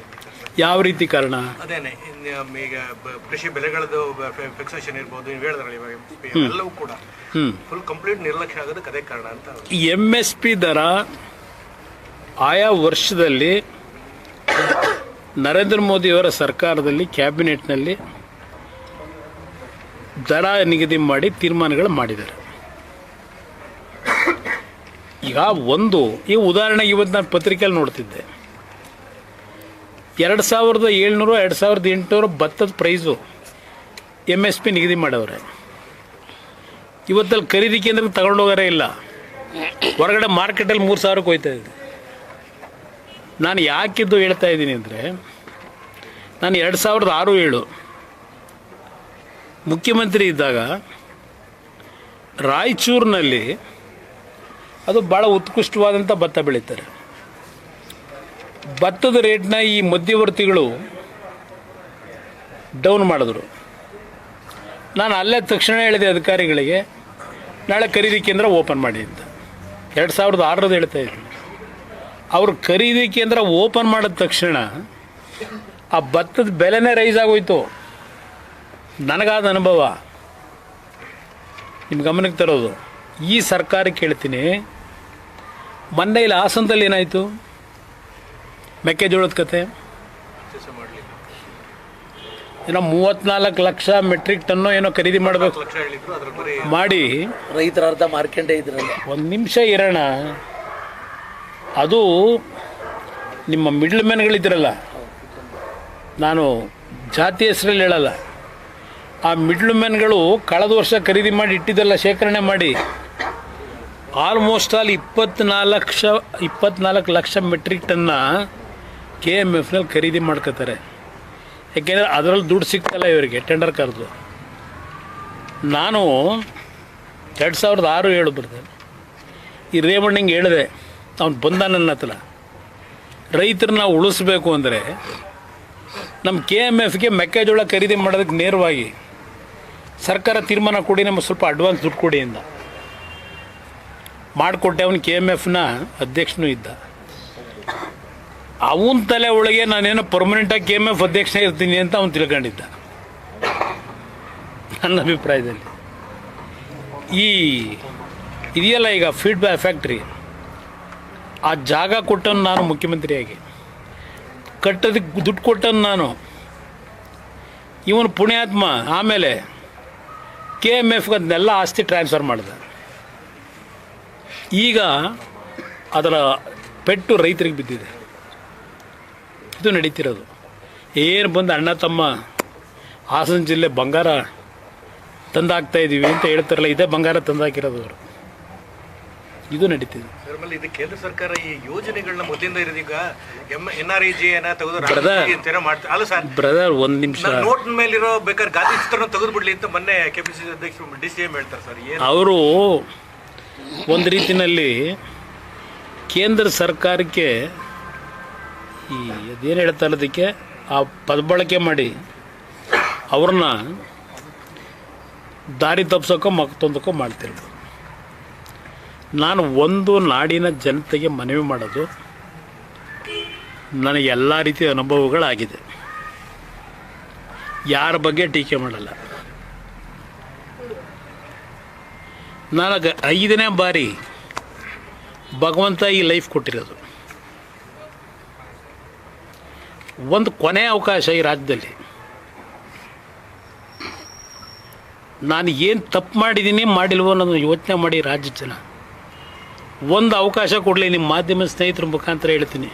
ಯಾವ ರೀತಿ ಕಾರಣ? ಅದೇನೆ ಈಗ ಕೃಷಿ ಬೆಲೆಗಳದ್ದು ಫಿಕ್ಸೇಷನ್ ಇರ್ಬೋದು, ನೀವು ಹೇಳಿದ್ರಲ್ಲ ಇವಾಗ ಎಲ್ಲವೂ ಕೂಡ ಫುಲ್ ಕಂಪ್ಲೀಟ್ ನಿರ್ಲಕ್ಷ್ಯ ಆಗೋದಕ್ಕೆ ಅದೇ ಕಾರಣ ಅಂತ. MSP ದರ ಆಯಾ ವರ್ಷದಲ್ಲಿ ನರೇಂದ್ರ ಮೋದಿಯವರ ಸರ್ಕಾರದಲ್ಲಿ ಕ್ಯಾಬಿನೆಟ್ನಲ್ಲಿ ದರ ನಿಗದಿ ಮಾಡಿ ತೀರ್ಮಾನಗಳು ಮಾಡಿದ್ದಾರೆ. ಈಗ ಈ ಉದಾಹರಣೆಗೆ ಇವತ್ತು ನಾನು ಪತ್ರಿಕೆಯಲ್ಲಿ ನೋಡ್ತಿದ್ದೆ, 2700 2800 ಭತ್ತದ ಪ್ರೈಸು MSP ನಿಗದಿ ಮಾಡವ್ರೆ. ಇವತ್ತಲ್ಲಿ ಖರೀದಿ ಕೇಂದ್ರಕ್ಕೆ ತಗೊಂಡೋಗಾರೇ ಇಲ್ಲ. ಹೊರಗಡೆ ಮಾರ್ಕೆಟಲ್ಲಿ 3000ಕ್ಕೆ ಹೋಯ್ತಾ ಇದೆ. ನಾನು ಯಾಕಿದ್ದು ಹೇಳ್ತಾ ಇದ್ದೀನಿ ಅಂದರೆ, ನಾನು 2006-07 ಮುಖ್ಯಮಂತ್ರಿ ಇದ್ದಾಗ ರಾಯಚೂರಿನಲ್ಲಿ ಅದು ಭಾಳ ಉತ್ಕೃಷ್ಟವಾದಂಥ ಭತ್ತ ಬೆಳೀತಾರೆ. ಭತ್ತದ ರೇಟ್ನ ಈ ಮಧ್ಯವರ್ತಿಗಳು ಡೌನ್ ಮಾಡಿದ್ರು. ನಾನು ಅಲ್ಲೇ ತಕ್ಷಣ ಹೇಳಿದೆ ಅಧಿಕಾರಿಗಳಿಗೆ, ನಾಳೆ ಖರೀದಿ ಕೇಂದ್ರ ಓಪನ್ ಮಾಡಿ ಅಂತ. 2006 ಹೇಳ್ತಾ ಇದ್ದೀನಿ. ಅವರು ಖರೀದಿ ಕೇಂದ್ರ ಓಪನ್ ಮಾಡಿದ ತಕ್ಷಣ ಆ ಭತ್ತದ ಬೆಲೆನೇ ರೈಸ್ ಆಗೋಯ್ತು. ನನಗಾದ ಅನುಭವ ನಿಮ್ಮ ಗಮನಕ್ಕೆ ತರೋದು. ಈ ಸರ್ಕಾರಕ್ಕೆ ಹೇಳ್ತೀನಿ, ಮೊನ್ನೆ ಇಲ್ಲಿ ಹಾಸನದಲ್ಲಿ ಏನಾಯಿತು ಮೆಕ್ಕೆಜೋಳದ ಕತೆ? ಏನೋ 34 ಲಕ್ಷ ಮೆಟ್ರಿಕ್ ಟನ್ನು ಏನೋ ಖರೀದಿ ಮಾಡಬೇಕು ಮಾಡಿ ರೈತರ ಅರ್ಧ ಮಾರ್ಕೆಂಡೇ ಇದ್ರಲ್ಲ. ಒಂದು ನಿಮಿಷ ಇರೋಣ. ಅದು ನಿಮ್ಮ ಮಿಡ್ಲ್ ಮ್ಯಾನ್ಗಳಿದ್ರಲ್ಲ, ನಾನು ಜಾತಿ ಹೆಸರಲ್ಲಿ ಹೇಳಲ್ಲ, ಆ ಮಿಡ್ಲ್ ಮ್ಯಾನ್ಗಳು ಕಳೆದ ವರ್ಷ ಖರೀದಿ ಮಾಡಿ ಇಟ್ಟಿದ್ದೆಲ್ಲ ಶೇಖರಣೆ ಮಾಡಿ ಆಲ್ಮೋಸ್ಟ್ ಆಲ್ 24 ಲಕ್ಷ ಮೆಟ್ರಿಕ್ ಟನ್ನ KMFನಲ್ಲಿ ಖರೀದಿ ಮಾಡ್ಕೋತಾರೆ. ಯಾಕೆಂದರೆ ಅದರಲ್ಲಿ ದುಡ್ಡು ಸಿಗ್ತಲ್ಲ ಇವರಿಗೆ, ಟೆಂಡರ್ ಕರೆದು. ನಾನು 2006-07 ಬರ್ತೇನೆ, ಈ ರೇವಣ್ಣಿಂಗೆ ಹೇಳಿದೆ, ಅವ್ನು ಬಂದ ನನ್ನ ಹತ್ರ, ರೈತರನ್ನ ಉಳಿಸ್ಬೇಕು ಅಂದರೆ ನಮ್ಮ KMFಗೆ ಮೆಕ್ಕೆಜೋಳ ಖರೀದಿ ಮಾಡೋದಕ್ಕೆ ನೇರವಾಗಿ ಸರ್ಕಾರ ತೀರ್ಮಾನ ಕೊಡಿ, ನಮಗೆ ಸ್ವಲ್ಪ ಅಡ್ವಾನ್ಸ್ ದುಡ್ಡು ಕೊಡಿ ಅಂತ ಮಾಡಿಕೊಟ್ಟೆ. ಅವನು KMFನ ಅಧ್ಯಕ್ಷನೂ ಇದ್ದ. ಅವನ ತಲೆ ಒಳಗೆ ನಾನೇನೋ ಪರ್ಮನೆಂಟಾಗಿ KMF ಅಧ್ಯಕ್ಷನೇ ಇರ್ತೀನಿ ಅಂತ ಅವನು ತಿಳ್ಕೊಂಡಿದ್ದ. ನನ್ನ ಅಭಿಪ್ರಾಯದಲ್ಲಿ ಇದೆಯಲ್ಲ ಈಗ ಫೀಡ್ ಫ್ಯಾಕ್ಟ್ರಿ, ಆ ಜಾಗ ಕೊಟ್ಟನು ನಾನು ಮುಖ್ಯಮಂತ್ರಿಯಾಗಿ, ಕಟ್ಟೋದಕ್ಕೆ ದುಡ್ಡು ಕೊಟ್ಟನು ನಾನು. ಇವನು ಪುಣ್ಯಾತ್ಮ ಆಮೇಲೆ KMFಗೆ ಅದನ್ನೆಲ್ಲ ಆಸ್ತಿ ಟ್ರಾನ್ಸ್ಫರ್ ಮಾಡಿದ. ಈಗ ಅದರ ಪೆಟ್ಟು ರೈತರಿಗೆ ಬಿದ್ದಿದೆ. ಇದು ನಡೀತಿರೋದು. ಏನು ಬಂದು ಅಣ್ಣ ತಮ್ಮ ಹಾಸನ ಜಿಲ್ಲೆ ಬಂಗಾರ ತಂದಾಕ್ತಾಯಿದ್ದೀವಿ ಅಂತ ಹೇಳ್ತಾರಲ್ಲ, ಇದೇ ಬಂಗಾರ ತಂದಾಕಿರೋದು ಅವರು. ಇದು ನಡೀತಿದೆ. ಇದು ಕೇಂದ್ರ ಸರ್ಕಾರ ಈ ಯೋಜನೆಗಳನ್ನ ಮೊದಲಿಂದ ಇರೋದು. ಈಗ NREG ತೆಗೆದು ಅಲ್ಲ ಸರ್ ಬ್ರದರ್, ಒಂದು ನಿಮಿಷ. ನೋಟ್ ಮೇಲಿರೋ ಬೇಕಾದ್ರೆ ಗಾಂಧಿ ಚಿತ್ರನ ತೆಗೆದು ಬಿಡ್ಲಿ ಅಂತ ಮೊನ್ನೆ KPCC ಅಧ್ಯಕ್ಷರು DCM ಹೇಳ್ತಾರೆ ಸರ್. ಅವರು ಒಂದು ರೀತಿಯಲ್ಲಿ ಕೇಂದ್ರ ಸರ್ಕಾರಕ್ಕೆ ಅದೇನು ಹೇಳ್ತಾರೆ ಅದಕ್ಕೆ ಆ ಪದಬಳಕೆ ಮಾಡಿ ಅವ್ರನ್ನ ದಾರಿ ತಪ್ಪಿಸೋಕೋ ಮತ್ತೊಂದಕ್ಕೋ ಮಾಡ್ತಿರ್ಬೋದು. ನಾನು ಒಂದು ನಾಡಿನ ಜನತೆಗೆ ಮನವಿ ಮಾಡೋದು, ನನಗೆ ಎಲ್ಲ ರೀತಿಯ ಅನುಭವಗಳಾಗಿದೆ, ಯಾರ ಬಗ್ಗೆ ಟೀಕೆ ಮಾಡಲ್ಲ. ನನಗೆ 5ನೇ ಬಾರಿ ಭಗವಂತ ಈ ಲೈಫ್ ಕೊಟ್ಟಿರೋದು. ಒಂದು ಕೊನೆ ಅವಕಾಶ ಈ ರಾಜ್ಯದಲ್ಲಿ. ನಾನು ಏನು ತಪ್ಪು ಮಾಡಿದ್ದೀನಿ ಮಾಡಿಲ್ವೋ ಅನ್ನೋದನ್ನು ಯೋಚನೆ ಮಾಡಿ ರಾಜ್ಯ ಜನ ಒಂದು ಅವಕಾಶ ಕೊಡಲಿ. ನಿಮ್ಮ ಮಾಧ್ಯಮ ಸ್ನೇಹಿತರ ಮುಖಾಂತರ ಹೇಳ್ತೀನಿ,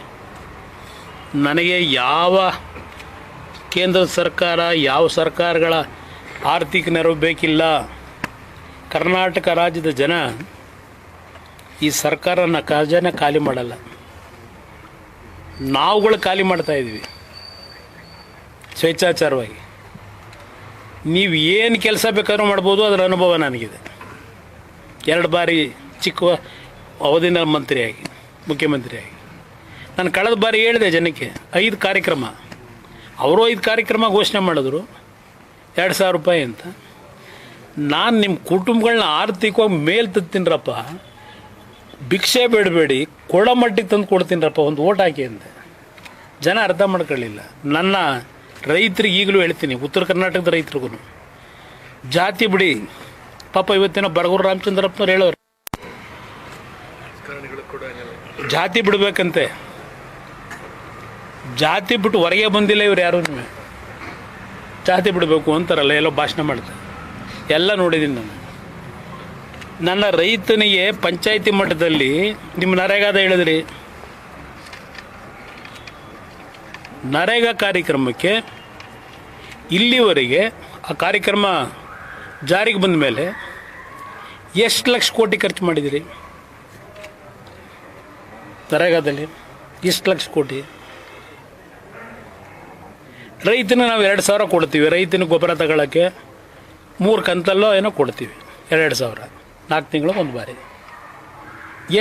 ನನಗೆ ಯಾವ ಕೇಂದ್ರ ಸರ್ಕಾರ ಯಾವ ಸರ್ಕಾರಗಳ ಆರ್ಥಿಕ ನೆರವು ಬೇಕಿಲ್ಲ. ಕರ್ನಾಟಕ ರಾಜ್ಯದ ಜನ ಈ ಸರ್ಕಾರನ ಖಜಾನೆ ಖಾಲಿ ಮಾಡಲ್ಲ, ನಾವುಗಳು ಖಾಲಿ ಮಾಡ್ತಾಯಿದ್ವಿ ಸ್ವೇಚ್ಛಾಚಾರವಾಗಿ. ನೀವು ಏನು ಕೆಲಸ ಬೇಕಾದ್ರೂ ಮಾಡ್ಬೋದು, ಅದರ ಅನುಭವ ನನಗಿದೆ. 2 ಬಾರಿ ಚಿಕ್ಕ ಅವಧಿನ ಮಂತ್ರಿಯಾಗಿ ಮುಖ್ಯಮಂತ್ರಿಯಾಗಿ ನಾನು ಕಳೆದ ಬಾರಿ ಹೇಳಿದೆ ಜನಕ್ಕೆ 5 ಕಾರ್ಯಕ್ರಮ, ಅವರು 5 ಕಾರ್ಯಕ್ರಮ ಘೋಷಣೆ ಮಾಡಿದ್ರು 2,000 ರೂಪಾಯಿ ಅಂತ. ನಾನು ನಿಮ್ಮ ಕುಟುಂಬಗಳನ್ನ ಆರ್ಥಿಕವಾಗಿ ಮೇಲೆ ತತ್ತೀನಿರಪ್ಪ, ಭಿಕ್ಷೆ ಬೇಡಬೇಡಿ, ಕೊಡೋ ಮಟ್ಟಿಗೆ ತಂದು ಕೊಡ್ತೀನಿರಪ್ಪ, ಒಂದು ಓಟ್ ಹಾಕಿ ಅಂದೆ. ಜನ ಅರ್ಥ ಮಾಡ್ಕೊಳ್ಳಿಲ್ಲ. ನನ್ನ ರೈತರಿಗೆ ಈಗಲೂ ಹೇಳ್ತೀನಿ, ಉತ್ತರ ಕರ್ನಾಟಕದ ರೈತರಿಗೂ ಜಾತಿ ಬಿಡಿ. ಪಾಪ ಇವತ್ತಿನ ಬರಗೂರು ರಾಮಚಂದ್ರಪ್ಪನವ್ರು ಹೇಳೋರು ಜಾತಿ ಬಿಡಬೇಕಂತೆ. ಜಾತಿ ಬಿಟ್ಟು ಹೊರಗೆ ಬಂದಿಲ್ಲ ಇವ್ರು ಯಾರೂ. ಜಾತಿ ಬಿಡಬೇಕು ಅಂತಾರಲ್ಲ, ಎಲ್ಲೋ ಭಾಷಣ ಮಾಡ್ತಾರೆ, ಎಲ್ಲ ನೋಡಿದ್ದೀನಿ ನಾನು. ನನ್ನ ರೈತನಿಗೆ ಪಂಚಾಯಿತಿ ಮಟ್ಟದಲ್ಲಿ ನಿಮ್ಮ ನರೇಗಾದ ಹೇಳಿದ್ರಿ, ನರೇಗಾ ಕಾರ್ಯಕ್ರಮಕ್ಕೆ ಇಲ್ಲಿವರೆಗೆ ಆ ಕಾರ್ಯಕ್ರಮ ಜಾರಿಗೆ ಬಂದ ಮೇಲೆ ಎಷ್ಟು ಲಕ್ಷ ಕೋಟಿ ಖರ್ಚು ಮಾಡಿದಿರಿ? ನರೇಗಾದಲ್ಲಿ ಎಷ್ಟು ಲಕ್ಷ ಕೋಟಿ? ರೈತನ ನಾವು 2,000 ಕೊಡ್ತೀವಿ, ರೈತನ ಗೊಬ್ಬರ ತಗೊಳ್ಳೋಕ್ಕೆ 3 ಕಂತಲ್ಲೋ ಏನೋ ಕೊಡ್ತೀವಿ, 2,000 4 ತಿಂಗಳು ಒಂದು ಬಾರಿ.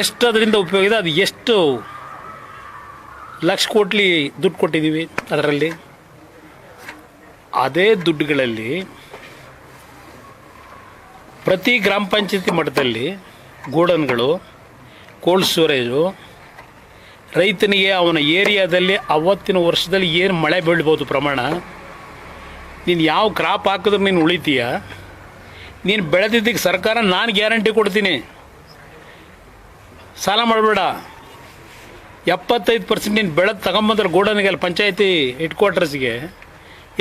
ಎಷ್ಟು ಅದರಿಂದ ಉಪಯೋಗ ಇದೆ? ಅದು ಎಷ್ಟು ಲಕ್ಷ ಕೋಟಿ ದುಡ್ಡು ಕೊಟ್ಟಿದ್ದೀವಿ ಅದರಲ್ಲಿ? ಅದೇ ದುಡ್ಡುಗಳಲ್ಲಿ ಪ್ರತಿ ಗ್ರಾಮ ಪಂಚಾಯತಿ ಮಟ್ಟದಲ್ಲಿ ಗೋಡನ್ಗಳು, ಕೋಲ್ಡ್ ಸ್ಟೋರೇಜು, ರೈತನಿಗೆ ಅವನ ಏರಿಯಾದಲ್ಲಿ ಅವತ್ತಿನ ವರ್ಷದಲ್ಲಿ ಏನು ಮಳೆ ಬೀಳ್ಬೋದು ಪ್ರಮಾಣ, ನೀನು ಯಾವ ಕ್ರಾಪ್ ಹಾಕಿದ್ರೆ ನೀನು ಉಳಿತೀಯ, ನೀನು ಬೆಳೆದಿದ್ದಕ್ಕೆ ಸರ್ಕಾರ ನಾನು ಗ್ಯಾರಂಟಿ ಕೊಡ್ತೀನಿ, ಸಾಲ ಮಾಡಬೇಡ, 75% ನೀನು ಬೆಳೆದು ತಗೊಂಬಂದ್ರೆ ಗೋಡನ್ಗೆ ಅಲ್ಲಿ ಪಂಚಾಯತಿ ಹೆಡ್ ಕ್ವಾರ್ಟರ್ಸ್ಗೆ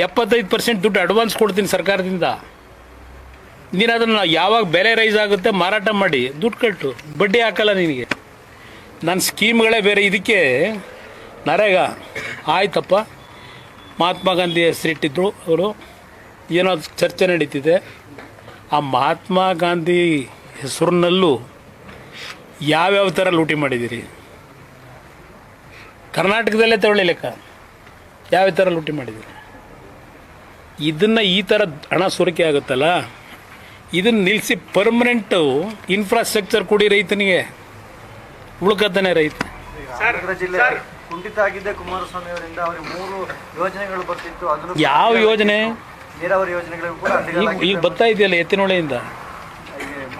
75% ದುಡ್ಡು ಅಡ್ವಾನ್ಸ್ ಕೊಡ್ತೀನಿ ಸರ್ಕಾರದಿಂದ. ನೀನು ಅದನ್ನು ಯಾವಾಗ ಬೆಲೆ ರೈಸ್ ಆಗುತ್ತೆ ಮಾರಾಟ ಮಾಡಿ ದುಡ್ಡು ಕಟ್ಟು, ಬಡ್ಡಿ ಹಾಕಲ್ಲ ನಿನಗೆ. ನನ್ನ ಸ್ಕೀಮ್ಗಳೇ ಬೇರೆ. ಇದಕ್ಕೆ ನರೇಗಾ ಆಯ್ತಪ್ಪ, ಮಹಾತ್ಮ ಗಾಂಧಿ ಹೆಸರಿಟ್ಟಿದ್ರು ಅವರು, ಏನೋ ಚರ್ಚೆ ನಡೀತಿದೆ. ಆ ಮಹಾತ್ಮ ಗಾಂಧಿ ಹೆಸರಿನಲ್ಲೂ ಯಾವ್ಯಾವ ಥರ ಲೂಟಿ ಮಾಡಿದ್ದೀರಿ ಕರ್ನಾಟಕದಲ್ಲೇ ತಗೊಳ್ಳಿ ಲೆಕ್ಕ, ಯಾವ್ಯಾವ ಥರ ಲೂಟಿ ಮಾಡಿದ್ದೀರಿ. ಇದನ್ನು ಈ ಥರ ಹಣ ಸೋರಿಕೆ ಆಗುತ್ತಲ್ಲ, ಇದನ್ನು ನಿಲ್ಲಿಸಿ ಪರ್ಮನೆಂಟು ಇನ್ಫ್ರಾಸ್ಟ್ರಕ್ಚರ್ ಕೊಡಿ ರೈತನಿಗೆ, ಉಳ್ಕತ್ತಾನೆ ರೈತ. ಜಿಲ್ಲೆ ಕುಂಠಿತ ಆಗಿದ್ದೆ ಕುಮಾರಸ್ವಾಮಿ ಅವರಿಂದ. ಅವರಿಗೆ 3 ಯೋಜನೆಗಳು ಬರ್ತಿತ್ತು, ಅದನ್ನು ಯಾವ ಯೋಜನೆ? ನೀರಾವರಿ ಯೋಜನೆಗಳು ಕೂಡ ಈಗ ಬರ್ತಾ ಇದೆಯಲ್ಲ ಎತ್ತಿನೊಳೆಯಿಂದ.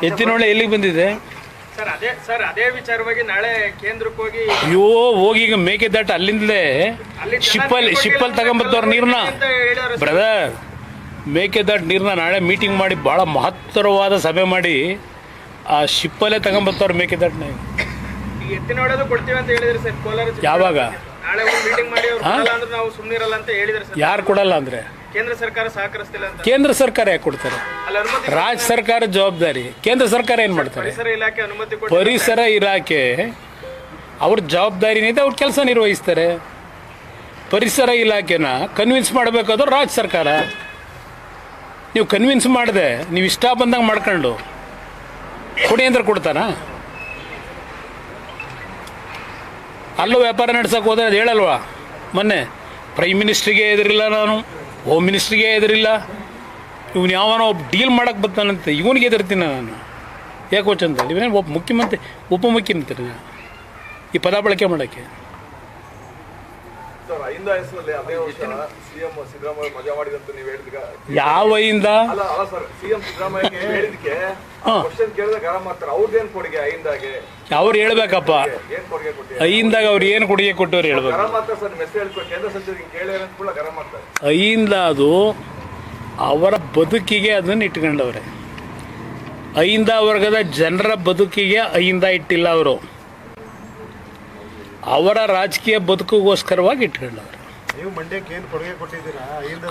ಎತ್ತಿನೊಳೆ ಎಲ್ಲಿಗೆ ಬಂದಿದೆ? ಅದೇ ವಿಚಾರವಾಗಿ ನಾಳೆ ಕೇಂದ್ರಕ್ಕೆ ಹೋಗಿ ಅಯ್ಯೋ ಹೋಗಿ ಈಗ ಮೇಕೆದಾಟು ಅಲ್ಲಿಂದಲೇ ಶಿಪ್ಪಲ್ ತಗೊಂಬತ್ತವ್ರ ನೀರನ್ನ ಬ್ರದರ್, ಮೇಕೆದಾಟು ನೀರನ್ನ ನಾಳೆ ಮೀಟಿಂಗ್ ಮಾಡಿ ಭಾಳ ಮಹತ್ತರವಾದ ಸಭೆ ಮಾಡಿ ಆ ಶಿಪ್ಪಲ್ಲೇ ತಗೊಂಬತ್ತವ್ರ ಮೇಕೆದಾಟನ್ನ. ಎತ್ತಿನೊಳದು ಕೊಡ್ತೀವಿ ಅಂತ ಹೇಳಿದ್ರಿ ಸರ್ ಕೋಲಾರ. ಯಾವಾಗ? ನಾಳೆ ಒಂದು ಮೀಟಿಂಗ್ ಮಾಡಿ ಅಂದ್ರೆ ನಾವು ಸುಮ್ಮನಿರಲ್ಲ ಅಂತ ಹೇಳಿದ್ರೆ ಸರ್. ಯಾರು ಕೊಡಲ್ಲ ಅಂದ್ರೆ? ಕೇಂದ್ರ ಸರ್ಕಾರ ಸಹಕರಿಸ್ತಿಲ್ಲ ಅಂತ. ಕೇಂದ್ರ ಸರ್ಕಾರ ಯಾಕೆ ಕೊಡ್ತಾರೆ? ರಾಜ್ಯ ಸರ್ಕಾರ ಜವಾಬ್ದಾರಿ. ಕೇಂದ್ರ ಸರ್ಕಾರ ಏನು ಮಾಡ್ತಾರೆ? ಪರಿಸರ ಇಲಾಖೆ ಅನುಮತಿ ಕೊಟ್ಟು ಪರಿಸರ ಇಲಾಖೆ ಅವ್ರ ಜವಾಬ್ದಾರಿನಿದೆ, ಅವ್ರ ಕೆಲಸ ನಿರ್ವಹಿಸ್ತಾರೆ. ಪರಿಸರ ಇಲಾಖೆನ ಕನ್ವಿನ್ಸ್ ಮಾಡಬೇಕಾದ್ರು ರಾಜ್ಯ ಸರ್ಕಾರ. ನೀವು ಕನ್ವಿನ್ಸ್ ಮಾಡಿದೆ, ನೀವು ಇಷ್ಟ ಬಂದಂಗೆ ಮಾಡ್ಕೊಂಡು ಕೊಡಿ ಅಂದ್ರೆ ಕೊಡ್ತಾರಾ? ಅಲ್ಲೂ ವ್ಯಾಪಾರ ನಡ್ಸೋಕೆ ಹೋದ್ರೆ ಅದು ಹೇಳಲ್ವಾ? ಮೊನ್ನೆ ಪ್ರೈಮ್ ಮಿನಿಸ್ಟ್ರಿಗೆ ಎದುರಿಲ್ಲ, ನಾನು ಹೋಮ್ ಮಿನಿಸ್ಟ್ರಿಗೆ ಎದುರಿಲ್ಲ, ಇವನು ಯಾವನೋ ಒಬ್ಬ ಡೀಲ್ ಮಾಡೋಕ್ಕೆ ಬರ್ತಾನಂತೆ, ಇವನಿಗೆ ಎದುರ್ತೀನಿ ನಾನು. ಯಾಕೆ ಚಂದ? ಇವನೇನು ಒಬ್ಬ ಮುಖ್ಯಮಂತ್ರಿ ಉಪಮುಖ್ಯಮಂತ್ರಿ ಈ ಪದ ಬಳಕೆ ಮಾಡೋಕ್ಕೆ? ಸರ್, 5 ಹೆಸರಲ್ಲಿ ಅದೇ ವರ್ಷ ಸಿಎಂ ಸಿದ್ದರಾಮಯ್ಯ ಮಜಾ ಮಾಡಿದಂತ ನೀವು ಹೇಳಿದ್ಗ ಯಾವ ಇಂದ? ಅಲ್ಲ ಸರ್, ಸಿಎಂ ಸಿದ್ದರಾಮಯ್ಯ ಹೇಳಿದಕ್ಕೆ ಕ್ವಶನ್ ಕೇಳಿದಾಗ ಆರಾಮ ಮಾಡ್ತಾರೆ. ಅವ್ರದ್ದೇನು ಕೊಡುಗೆ ಐಂದಾಗೆ? ಅವ್ರು ಹೇಳ್ಬೇಕಪ್ಪ, ಏನ್ ಕೊಡುಗೆ ಕೊಟ್ಟಿ ಐಂದಾಗ ಅವ್ರು ಏನು ಕೊಡುಗೆ ಕೊಟ್ಟವ್ರು ಹೇಳ್ಬೇಕು. ಗರಂ ಮಾಡ್ತಾರೆ ಸರ್, ಮೆಸೇಜ್ ಹೇಳ್ಕೊಂಡು ಕೇಂದ್ರ ಸಚಿವರಿಗೆ ಕೇಳಿ ಅಂತ ಕೂಡ ಗರಂ ಮಾಡ್ತಾರೆ. ಐಂದ ಅದು ಅವರ ಬದುಕಿಗೆ ಅದನ್ನು ಇಟ್ಕೊಂಡವ್ರೆ. ಐಂದ ವರ್ಗದ ಜನರ ಬದುಕಿಗೆ ಐಂದ ಇಟ್ಟಿಲ್ಲ ಅವರು, ಅವರ ರಾಜಕೀಯ ಬದುಕಿಗೋಸ್ಕರವಾಗಿ ಇಟ್ಕೊಂಡವ್ರು. ನೀವು ಮಂಡ್ಯಕ್ಕೆ ಏನು ಕೊಡುಗೆ ಕೊಟ್ಟಿದ್ದೀರಾ?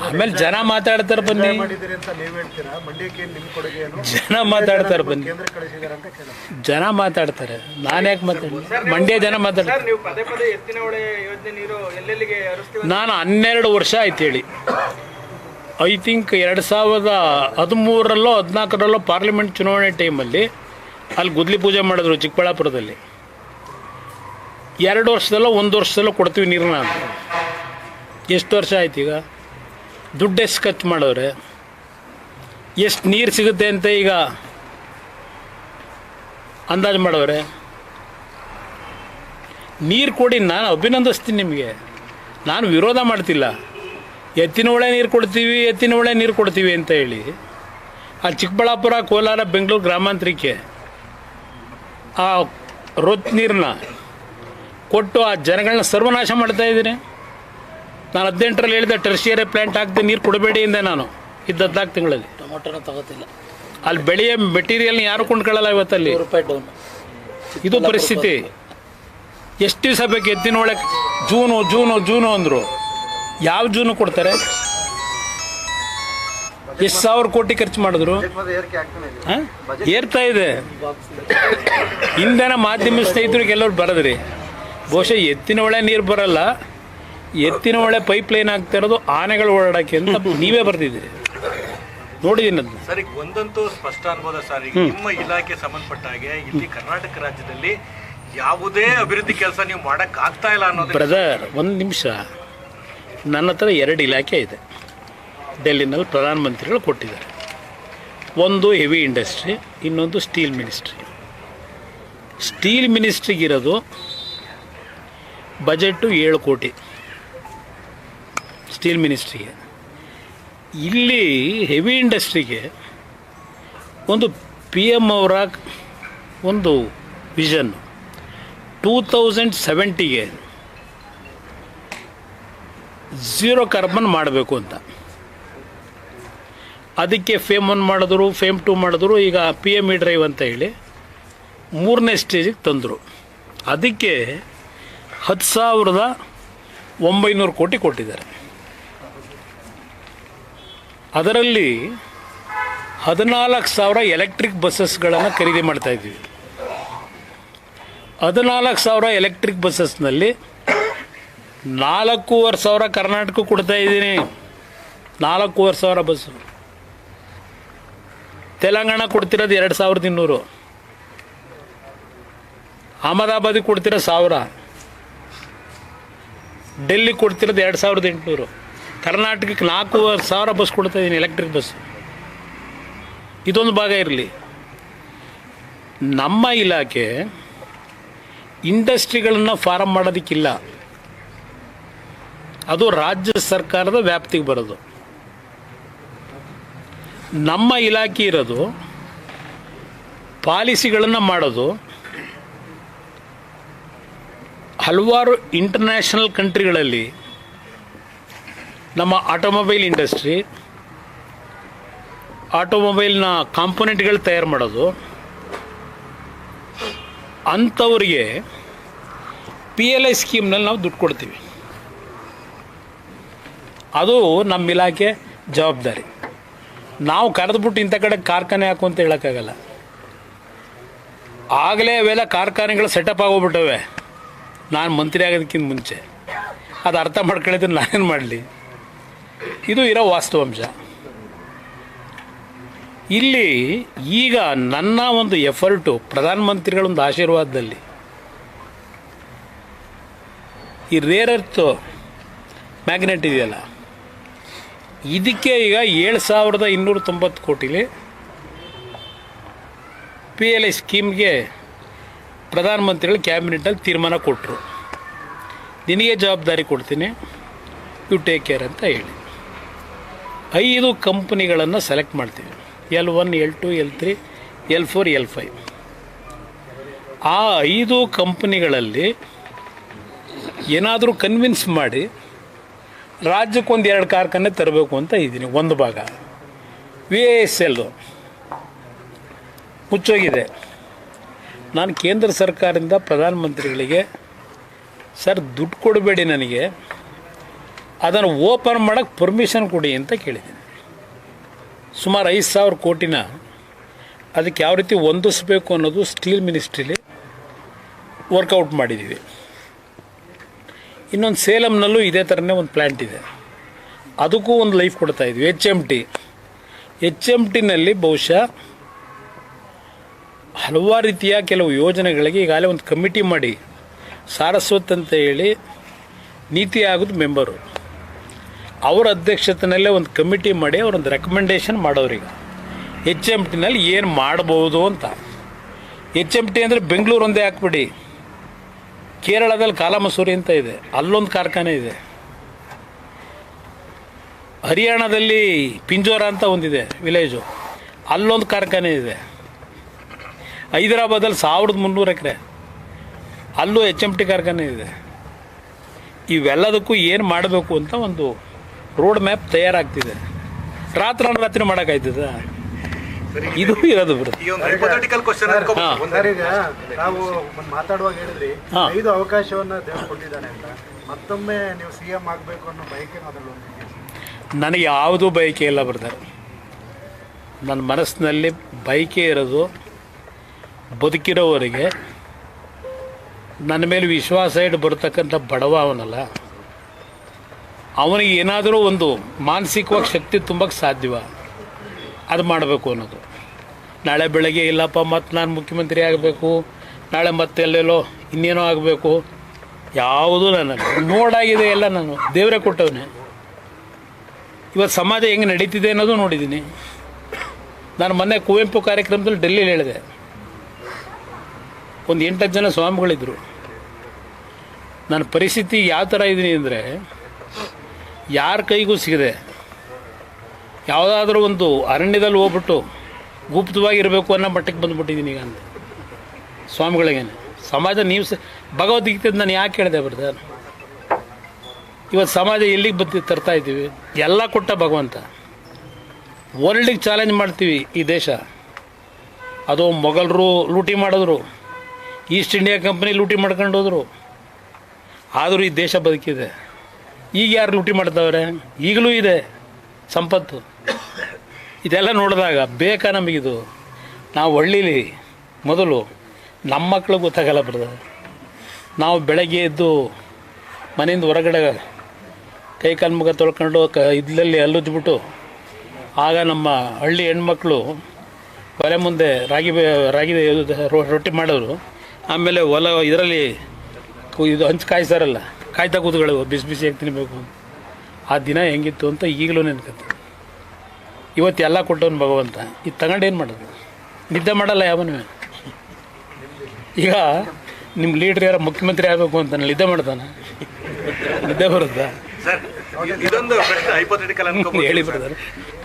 ಆಮೇಲೆ ಜನ ಮಾತಾಡ್ತಾರೆ ಬನ್ನಿ, ಮಾಡಿದ್ದೀರಿ ಅಂತ ನೀವು ಹೇಳ್ತೀರಾ. ಮಂಡ್ಯಕ್ಕೆ ಏನು ನಿಮ್ಮ ಕೊಡುಗೆ ಏನು? ಜನ ಮಾತಾಡ್ತಾರೆ ಬನ್ನಿ, ಕೇಂದ್ರ ಕಳಿಸಿದಾರೆ ಅಂತ ಕೇಳಿದ್ರು. ಜನ ಮಾತಾಡ್ತಾರೆ. ನಾನು ಯಾಕೆ ಮಾತಾಡಿ? ಮಂಡ್ಯ ಜನ ಮಾತಾಡ್ತಾರೆ. ಸರ್, ನೀವು ಪದೇ ಪದೇ ಎತ್ತಿನ ಹೊಳೆ ಯೋಜನೆ ನೀರು ಎಲ್ಲೆಲ್ಲಿಗೆ ಹರಿಸ್ತೀವಿ? ನಾನು 12 ವರ್ಷ ಆಯ್ತು ಹೇಳಿ. ಐ ಥಿಂಕ್ 2013ರಲ್ಲೋ 14ರಲ್ಲೋ ಪಾರ್ಲಿಮೆಂಟ್ ಚುನಾವಣೆ ಟೈಮಲ್ಲಿ ಅಲ್ಲಿ ಗುದ್ಲಿ ಪೂಜೆ ಮಾಡಿದ್ರು ಚಿಕ್ಕಬಳ್ಳಾಪುರದಲ್ಲಿ. 2 ವರ್ಷದಲ್ಲೋ 1 ವರ್ಷದಲ್ಲೋ ಕೊಡ್ತೀವಿ ನೀರನ್ನ ಅಂತ. ಎಷ್ಟು ವರ್ಷ ಆಯ್ತು ಈಗ? ದುಡ್ಡು ಎಷ್ಟು ಖರ್ಚು ಮಾಡೋರೆ? ಎಷ್ಟು ನೀರು ಸಿಗುತ್ತೆ ಅಂತ ಈಗ ಅಂದಾಜು ಮಾಡೋರೆ? ನೀರು ಕೊಡಿ, ನಾನು ಅಭಿನಂದಿಸ್ತೀನಿ ನಿಮಗೆ, ನಾನು ವಿರೋಧ ಮಾಡ್ತಿಲ್ಲ. ಎತ್ತಿನ ಹೊಳೆ ನೀರು ಕೊಡ್ತೀವಿ, ಎತ್ತಿನ ಹೊಳೆ ನೀರು ಕೊಡ್ತೀವಿ ಅಂತ ಹೇಳಿ ಆ ಚಿಕ್ಕಬಳ್ಳಾಪುರ, ಕೋಲಾರ, ಬೆಂಗಳೂರು ಗ್ರಾಮಾಂತರಕ್ಕೆ ಆ ರೊತ್ ನೀರನ್ನ ಕೊಟ್ಟು ಆ ಜನಗಳನ್ನ ಸರ್ವನಾಶ ಮಾಡ್ತಾ ಇದ್ದೀನಿ. ನಾನು 18ರಲ್ಲಿ ಹೇಳಿದೆ ಟರ್ಷಿಯರಿ ಪ್ಲ್ಯಾಂಟ್ ಹಾಕ್ದೆ ನೀರು ಕೊಡಬೇಡಿ ಇಂದೆ ನಾನು ಇದ್ದ 14 ತಿಂಗಳಲ್ಲಿ. ಟೊಮೊಟೊನ ತಗೋತಿಲ್ಲ, ಅಲ್ಲಿ ಬೆಳೆಯ ಮೆಟೀರಿಯಲ್ನ ಯಾರು ಕೊಂಡ್ಕೊಳ್ಳಲ್ಲ ಇವತ್ತಲ್ಲಿ. ₹100 ಡೌನ್. ಇದು ಪರಿಸ್ಥಿತಿ. ಎಷ್ಟು ದಿವಸ ಬೇಕು? ಎತ್ತಿನ ಹೊಳೆ ಜೂನು ಅಂದರು. ಯಾವ ಜೂನು ಕೊಡ್ತಾರೆ? ಎಷ್ಟು ಸಾವಿರ ಕೋಟಿ ಖರ್ಚು ಮಾಡಿದ್ರು? ಏರಿಕೆ ಆಗ್ತಾನೆ ಇದೆ. ಹಾಂ, ಏರ್ತಾ ಇದೆ. ಹಿಂದೆನ ಮಾಧ್ಯಮ ಸ್ನೇಹಿತರಿಗೆ ಎಲ್ಲರೂ ಬರೋದ್ರಿ, ಬಹುಶಃ ಎತ್ತಿನ ಹೊಳೆ ನೀರು ಬರಲ್ಲ, ಎತ್ತಿನ ಹೊಳೆ ಪೈಪ್ ಲೈನ್ ಆಗ್ತಾ ಇರೋದು ಆನೆಗಳು ಓಡಾಡೋಕ್ಕೆ ಅಂತ ನೀವೇ ಬರ್ತಿದ್ದೀರಿ. ನೋಡಿದ್ದೀನಿ ಅದನ್ನ. ಸರ್, ಈಗ ಒಂದಂತೂ ಸ್ಪಷ್ಟ ಅನ್ಬೋದ ಸರ್, ಈಗ ನಿಮ್ಮ ಇಲಾಖೆ ಸಂಬಂಧಪಟ್ಟ ಹಾಗೆ ಇಲ್ಲಿ ಕರ್ನಾಟಕ ರಾಜ್ಯದಲ್ಲಿ ಯಾವುದೇ ಅಭಿವೃದ್ಧಿ ಕೆಲಸ ನೀವು ಮಾಡಕ್ ಆಗ್ತಾ ಇಲ್ಲ ಅನ್ನೋದು. ಬ್ರದರ್, ಒಂದು ನಿಮಿಷ, ನನ್ನ ಹತ್ರ 2 ಇಲಾಖೆ ಇದೆ. ಡೆಲ್ಲಿನಲ್ಲಿ ಪ್ರಧಾನಮಂತ್ರಿಗಳು ಕೊಟ್ಟಿದ್ದಾರೆ. ಒಂದು ಹೆವಿ ಇಂಡಸ್ಟ್ರಿ, ಇನ್ನೊಂದು ಸ್ಟೀಲ್ ಮಿನಿಸ್ಟ್ರಿ. ಸ್ಟೀಲ್ ಮಿನಿಸ್ಟ್ರಿಗಿರೋದು ಬಜೆಟು 7 ಕೋಟಿ ಸ್ಟೀಲ್ ಮಿನಿಸ್ಟ್ರಿಗೆ. ಇಲ್ಲಿ ಹೆವಿ ಇಂಡಸ್ಟ್ರಿಗೆ ಒಂದು PM ಅವರ ಒಂದು ವಿಷನ್ 2070ಗೆ 0 ಕಾರ್ಬನ್ ಮಾಡಬೇಕು ಅಂತ. ಅದಕ್ಕೆ ಫೇಮ್ 1 ಮಾಡಿದ್ರು, ಫೇಮ್ 2 ಮಾಡಿದ್ರು, ಈಗ PME ಡ್ರೈವ್ ಅಂತ ಹೇಳಿ 3ನೇ ಸ್ಟೇಜಿಗೆ ತಂದರು. ಅದಕ್ಕೆ 10,900 ಕೋಟಿ ಕೊಟ್ಟಿದ್ದಾರೆ. ಅದರಲ್ಲಿ 14,000 ಎಲೆಕ್ಟ್ರಿಕ್ ಬಸ್ಸಸ್ಗಳನ್ನು ಖರೀದಿ ಮಾಡ್ತಾಯಿದ್ದೀವಿ. 14,000 ಎಲೆಕ್ಟ್ರಿಕ್ ಬಸ್ಸಸ್ನಲ್ಲಿ 4,500 ಕರ್ನಾಟಕಕ್ಕೆ ಕೊಡ್ತಾಯಿದ್ದೀನಿ. 4,500 ಬಸ್ಸು. ತೆಲಂಗಾಣ ಕೊಡ್ತಿರೋದು 2,200, ಅಹಮದಾಬಾದಿಗೆ ಕೊಡ್ತಿರೋ 1,000, ಡೆಲ್ಲಿ ಕೊಡ್ತಿರೋದು 2,800, ಕರ್ನಾಟಕಕ್ಕೆ 4,500 ಬಸ್ ಕೊಡ್ತಾಯಿದ್ದೀನಿ ಎಲೆಕ್ಟ್ರಿಕ್ ಬಸ್. ಇದೊಂದು ಭಾಗ ಇರಲಿ. ನಮ್ಮ ಇಲಾಖೆ ಇಂಡಸ್ಟ್ರಿಗಳನ್ನು ಫಾರಮ್ ಮಾಡೋದಕ್ಕಿಲ್ಲ, ಅದು ರಾಜ್ಯ ಸರ್ಕಾರದ ವ್ಯಾಪ್ತಿಗೆ ಬರೋದು. ನಮ್ಮ ಇಲಾಖೆ ಇರೋದು ಪಾಲಿಸಿಗಳನ್ನು ಮಾಡೋದು. ಹಲವಾರು ಇಂಟರ್ನ್ಯಾಷನಲ್ ಕಂಟ್ರಿಗಳಲ್ಲಿ ನಮ್ಮ ಆಟೋಮೊಬೈಲ್ ಇಂಡಸ್ಟ್ರಿ, ಆಟೋಮೊಬೈಲ್ನ ಕಾಂಪೊನೆಂಟ್ಗಳು ತಯಾರು ಮಾಡೋದು, ಅಂಥವ್ರಿಗೆ PLI ಸ್ಕೀಮ್ನಲ್ಲಿ ನಾವು ದುಡ್ಡು ಕೊಡ್ತೀವಿ. ಅದು ನಮ್ಮ ಇಲಾಖೆ ಜವಾಬ್ದಾರಿ. ನಾವು ಕರೆದ್ಬಿಟ್ಟು ಇಂಥ ಕಡೆ ಕಾರ್ಖಾನೆ ಹಾಕು ಅಂತ ಹೇಳೋಕ್ಕಾಗಲ್ಲ. ಆಗಲೇ ಅವೆಲ್ಲ ಕಾರ್ಖಾನೆಗಳು ಸೆಟಪ್ ಆಗೋಗ್ಬಿಟ್ಟವೆ ನಾನು ಮಂತ್ರಿ ಆಗೋದಕ್ಕಿಂತ ಮುಂಚೆ. ಅದು ಅರ್ಥ ಮಾಡ್ಕೊಳ್ಳಿದ್ರೆ ನಾನೇನು ಮಾಡಲಿ? ಇದು ಇರೋ ವಾಸ್ತವಾಂಶ. ಇಲ್ಲಿ ಈಗ ನನ್ನ ಒಂದು ಎಫರ್ಟು, ಪ್ರಧಾನಮಂತ್ರಿಗಳೊಂದು ಆಶೀರ್ವಾದದಲ್ಲಿ ಈ ರೇರ್ ಅರ್ತ್ ಮ್ಯಾಗ್ನೆಟ್ ಇದೆಯಲ್ಲ, ಇದಕ್ಕೆ ಈಗ 7,290 ಕೋಟಿಲಿ PLI ಸ್ಕೀಮ್ಗೆ ಪ್ರಧಾನಮಂತ್ರಿಗಳು ಕ್ಯಾಬಿನೆಟಲ್ಲಿ ತೀರ್ಮಾನ ಕೊಟ್ಟರು. ನಿನಗೆ ಜವಾಬ್ದಾರಿ ಕೊಡ್ತೀನಿ, ಯು ಟೇಕ್ ಕೇರ್ ಅಂತ ಹೇಳಿ 5 ಕಂಪ್ನಿಗಳನ್ನು ಸೆಲೆಕ್ಟ್ ಮಾಡ್ತೀವಿ. L1, L2, L3, L4, L5. ಆ 5 ಕಂಪ್ನಿಗಳಲ್ಲಿ ಏನಾದರೂ ಕನ್ವಿನ್ಸ್ ಮಾಡಿ ರಾಜ್ಯಕ್ಕೊಂದು 2 ಕಾರ್ಖಾನೆ ತರಬೇಕು ಅಂತ ಇದ್ದೀನಿ. ಒಂದು ಭಾಗ VISL ಮುಚ್ಚೋಗಿದೆ. ನಾನು ಕೇಂದ್ರ ಸರ್ಕಾರದಿಂದ ಪ್ರಧಾನಮಂತ್ರಿಗಳಿಗೆ, ಸರ್ ದುಡ್ಡು ಕೊಡಬೇಡಿ ನನಗೆ, ಅದನ್ನು ಓಪನ್ ಮಾಡೋಕ್ಕೆ ಪರ್ಮಿಷನ್ ಕೊಡಿ ಅಂತ ಕೇಳಿದ್ದೀನಿ. ಸುಮಾರು 5,000 ಕೋಟಿನ ಅದಕ್ಕೆ ಯಾವ ರೀತಿ ಹೊಂದಿಸ್ಬೇಕು ಅನ್ನೋದು ಸ್ಟೀಲ್ ಮಿನಿಸ್ಟ್ರಿಲಿ ವರ್ಕೌಟ್ ಮಾಡಿದ್ದೀವಿ. ಇನ್ನೊಂದು ಸೇಲಂನಲ್ಲೂ ಇದೇ ಥರನೇ ಒಂದು ಪ್ಲ್ಯಾಂಟ್ ಇದೆ, ಅದಕ್ಕೂ ಒಂದು ಲೈಫ್ ಕೊಡ್ತಾಯಿದ್ವಿ. HMTನಲ್ಲಿ ಬಹುಶಃ ಹಲವಾರು ರೀತಿಯ ಕೆಲವು ಯೋಜನೆಗಳಿಗೆ ಈಗಾಗಲೇ ಒಂದು ಕಮಿಟಿ ಮಾಡಿ ಸಾರಸ್ವತ್ ಅಂತ ಹೇಳಿ ನೀತಿ ಆಯೋಗದ ಮೆಂಬರು ಅವರ ಅಧ್ಯಕ್ಷತೆಯಲ್ಲೇ ಒಂದು ಕಮಿಟಿ ಮಾಡಿ ಅವರೊಂದು ರೆಕಮೆಂಡೇಷನ್ ಮಾಡೋರಿಗೆ HMTನಲ್ಲಿ ಏನು ಮಾಡ್ಬೋದು ಅಂತ. HMT ಅಂದರೆ ಬೆಂಗಳೂರು ಒಂದೇ ಹಾಕ್ಬಿಡಿ, ಕೇರಳದಲ್ಲಿ ಕಾಲಮಸೂರಿ ಅಂತ ಇದೆ, ಅಲ್ಲೊಂದು ಕಾರ್ಖಾನೆ ಇದೆ. ಹರಿಯಾಣದಲ್ಲಿ ಪಿಂಜೋರ ಅಂತ ಒಂದಿದೆ ವಿಲೇಜು, ಅಲ್ಲೊಂದು ಕಾರ್ಖಾನೆ ಇದೆ. ಹೈದರಾಬಾದಲ್ಲಿ 1300 ಎಕರೆ, ಅಲ್ಲೂ HMT ಕಾರ್ಖಾನೆ ಇದೆ. ಇವೆಲ್ಲದಕ್ಕೂ ಏನು ಮಾಡಬೇಕು ಅಂತ ಒಂದು ರೋಡ್ ಮ್ಯಾಪ್ ತಯಾರಾಗ್ತಿದೆ. ರಾತ್ರಿ ಮಾಡೋಕ್ಕಾಯ್ತದ? ಇದು ಇರೋದು ಬರುತ್ತೆ. ಈ ಒಂದು hypothetical question ಅನ್ಕೋಬಹುದು. ಸರ್, ಈಗ ನಾವು ಮಾತಾಡುವಾಗ ಹೇಳಿದ್ರಿ 5 ಅವಕಾಶವನ್ನ ದೇವ್ರು ಕೊಟ್ಟಿದ್ದಾನೆ ಅಂತ. ಮತ್ತೊಮ್ಮೆ ನೀವು CM ಆಗಬೇಕು ಅನ್ನೋ ಬಯಕೆ ಅದರಲ್ಲಿ ಒಂದು. ನನಗೆ ಯಾವುದೂ ಬಯಕೆ ಇಲ್ಲ ಬ್ರದರ್. ನನ್ನ ಮನಸ್ಸಿನಲ್ಲಿ ಬಯಕೆ ಇರೋದು ಬದುಕಿರೋವರೆಗೆ ನನ್ನ ಮೇಲೆ ವಿಶ್ವಾಸ ಇಟ್ಟು ಬರ್ತಕ್ಕಂಥ ಬಡವ ಅವನಲ್ಲ, ಅವನಿಗೆ ಏನಾದರೂ ಒಂದು ಮಾನಸಿಕವಾಗಿ ಶಕ್ತಿ ತುಂಬಕ್ಕೆ ಸಾಧ್ಯವ ಅದು ಮಾಡಬೇಕು ಅನ್ನೋದು. ನಾಳೆ ಬೆಳಗ್ಗೆ ಇಲ್ಲಪ್ಪ ಮತ್ತು ನಾನು ಮುಖ್ಯಮಂತ್ರಿ ಆಗಬೇಕು, ನಾಳೆ ಮತ್ತೆ ಎಲ್ಲೆಲ್ಲೋ ಇನ್ನೇನೋ ಆಗಬೇಕು, ಯಾವುದೂ ನನಗೆ ನೋಡಾಗಿದೆ. ಎಲ್ಲ ನಾನು ದೇವರೇ ಕೊಟ್ಟವನೇ. ಇವತ್ತು ಸಮಾಜ ಹೆಂಗೆ ನಡೀತಿದೆ ಅನ್ನೋದು ನೋಡಿದ್ದೀನಿ. ನಾನು ಮೊನ್ನೆ ಕುವೆಂಪು ಕಾರ್ಯಕ್ರಮದಲ್ಲಿ ಡೆಲ್ಲಿಲಿ ಹೇಳಿದೆ, ಒಂದು 8-10 ಜನ ಸ್ವಾಮಿಗಳಿದ್ದರು. ನನ್ನ ಪರಿಸ್ಥಿತಿ ಯಾವ ಥರ ಇದ್ದೀನಿ ಅಂದರೆ, ಯಾರ ಕೈಗೂ ಸಿಗದೆ ಯಾವುದಾದ್ರೂ ಒಂದು ಅರಣ್ಯದಲ್ಲಿ ಹೋಗ್ಬಿಟ್ಟು ಗುಪ್ತವಾಗಿರಬೇಕು ಅನ್ನೋ ಮಟ್ಟಕ್ಕೆ ಬಂದುಬಿಟ್ಟಿದ್ದೀನಿ ಈಗ ಅಂತ ಸ್ವಾಮಿಗಳಿಗೇನೆ. ಸಮಾಜ ನೀವು ಭಗವದ್ಗೀತೆ ನಾನು ಯಾಕೆ ಹೇಳಿದೆ ಬರ್ದ? ಇವತ್ತು ಸಮಾಜ ಎಲ್ಲಿಗೆ ತರ್ತಾ ಇದ್ದೀವಿ? ಎಲ್ಲ ಕೊಟ್ಟ ಭಗವಂತ. ವರ್ಲ್ಡಿಗೆ ಚಾಲೆಂಜ್ ಮಾಡ್ತೀವಿ ಈ ದೇಶ. ಅದು ಮೊಘಲರು ಲೂಟಿ ಮಾಡಿದ್ರು, ಈಸ್ಟ್ ಇಂಡಿಯಾ ಕಂಪ್ನಿ ಲೂಟಿ ಮಾಡ್ಕೊಂಡು ಹೋದರು, ಆದರೂ ಈ ದೇಶ ಬದುಕಿದೆ. ಈಗ ಯಾರು ಲೂಟಿ ಮಾಡ್ತಾವ್ರೆ? ಈಗಲೂ ಇದೆ ಸಂಪತ್ತು. ಇದೆಲ್ಲ ನೋಡಿದಾಗ ಬೇಕಾ ನಮಗಿದು? ನಾವು ಹಳ್ಳೀಲಿ ಮೊದಲು ನಮ್ಮ ಮಕ್ಕಳು ಗೊತ್ತಾಗಲ್ಲ ಬರ್ತದೆ. ನಾವು ಬೆಳಗ್ಗೆ ಎದ್ದು ಮನೆಯಿಂದ ಹೊರಗಡೆ ಕೈ ಕಾಲು ಮುಖ ತೊಳ್ಕೊಂಡು ಇದ್ಲಲ್ಲಿ ಹಲ್ಲುಜ್ಬಿಟ್ಟು, ಆಗ ನಮ್ಮ ಹಳ್ಳಿ ಹೆಣ್ಮಕ್ಳು ಒಲೆ ಮುಂದೆ ರಾಗಿ ರೊಟ್ಟಿ ಮಾಡೋರು. ಆಮೇಲೆ ಇದರಲ್ಲಿ ಇದು ಹಂಚು ಕಾಯಿಸ್ತಾರಲ್ಲ, ಕಾಯ್ತಾ ಕೂತ್ಗಳು ಬಿಸಿ ಬಿಸಿಯಾಗಿ ತಿನ್ನಬೇಕು. ಆ ದಿನ ಹೆಂಗಿತ್ತು ಅಂತ ಈಗಲೂ ನೆನ್ಕತ್ತೆ. ಇವತ್ತು ಎಲ್ಲ ಕೊಟ್ಟವನು ಭಗವಂತ. ಇದು ತಗೊಂಡೇನು ಮಾಡೋದು? ನಿದ್ದೆ ಮಾಡಲ್ಲ ಯಾವನೂ. ಈಗ ನಿಮ್ಮ ಲೀಡ್ರ್ ಯಾರು ಮುಖ್ಯಮಂತ್ರಿ ಆಗಬೇಕು ಅಂತ ನಿದ್ದೆ ಮಾಡ್ತಾನೆ? ನಿದ್ದೆ ಬರುತ್ತಾ? ಸರ್, ಇದೊಂದು ಪ್ರಶ್ನೆ hypothetical ಅನ್ಕೋಬಹುದು. ಹೇಳಿ ಬ್ರದರ್.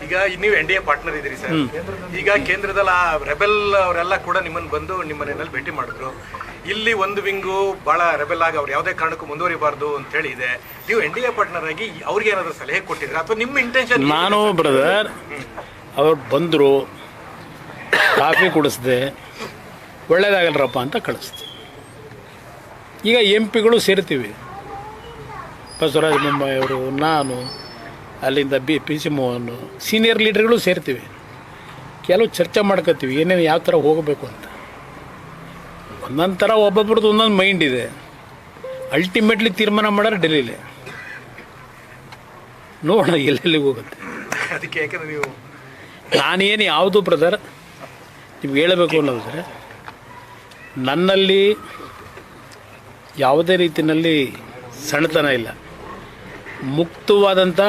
ಈಗ ನೀವು NDA ಪಾರ್ಟ್ನರ್ ಇದ್ದೀರಿ ಸರ್. ಈಗ ಕೇಂದ್ರದಲ್ಲಿ ಆ ರೆಬೆಲ್ ಅವರೆಲ್ಲ ಕೂಡ ನಿಮ್ಮನ್ನು ಬಂದು ನಿಮ್ಮ ಮನೆಯಲ್ಲಿ ಭೇಟಿ ಮಾಡಿದ್ರು. ಇಲ್ಲಿ ಒಂದು ವಿಂಗು ಭಾಳ ರೆಬೆಲ್ ಆಗಿ ಅವ್ರು ಯಾವುದೇ ಕಾರಣಕ್ಕೂ ಮುಂದುವರಿಬಾರ್ದು ಅಂತ ಹೇಳಿ ಇದೆ. ನೀವು NDA ಪಾರ್ಟ್ನರ್ ಆಗಿ ಅವ್ರಿಗೆ ಏನಾದರೂ ಸಲಹೆ ಕೊಟ್ಟಿದ್ರೆ ಅಥವಾ ನಿಮ್ಮ ಇಂಟೆನ್ಷನ್? ನಾನು ಬ್ರದರ್, ಅವ್ರು ಬಂದರು, ಕಾಫಿ ಕುಡಿಸ್ದೆ, ಒಳ್ಳೇದಾಗಲ್ರಪ್ಪ ಅಂತ ಕಳಿಸ್ದೆ. ಈಗ MP ಗಳು ಸೇರ್ತೀವಿ, ಬಸವರಾಜ ಬೊಮ್ಮಾಯಿ ಅವರು, ನಾನು, ಅಲ್ಲಿಂದ PC ಮೋಹನ್, ಸೀನಿಯರ್ ಲೀಡರ್ಗಳು ಸೇರ್ತೀವಿ. ಕೆಲವು ಚರ್ಚೆ ಮಾಡ್ಕೋತೀವಿ ಏನೇನು ಯಾವ ಥರ ಹೋಗಬೇಕು ಅಂತ. ಒಂದೊಂದು ಥರ ಒಬ್ಬೊಬ್ರದ್ದು ಒಂದೊಂದು ಮೈಂಡ್ ಇದೆ. ಅಲ್ಟಿಮೇಟ್ಲಿ ತೀರ್ಮಾನ ಮಾಡೋರು ಡೆಲ್ಲಿಲಿ. ನೋಡೋಣ ಎಲ್ಲೆಲ್ಲಿಗೆ ಹೋಗುತ್ತೆ. ಅದಕ್ಕೆ ಯಾಕಂದ್ರೆ ನೀವು ನಾನೇನು ಯಾವುದು ಬ್ರದರ್ ನಿಮ್ಗೆ ಹೇಳಬೇಕು ಅನ್ನೋದ್ರೆ, ನನ್ನಲ್ಲಿ ಯಾವುದೇ ರೀತಿಯಲ್ಲಿ ಸಣ್ಣತನ ಇಲ್ಲ. ಮುಕ್ತವಾದಂಥ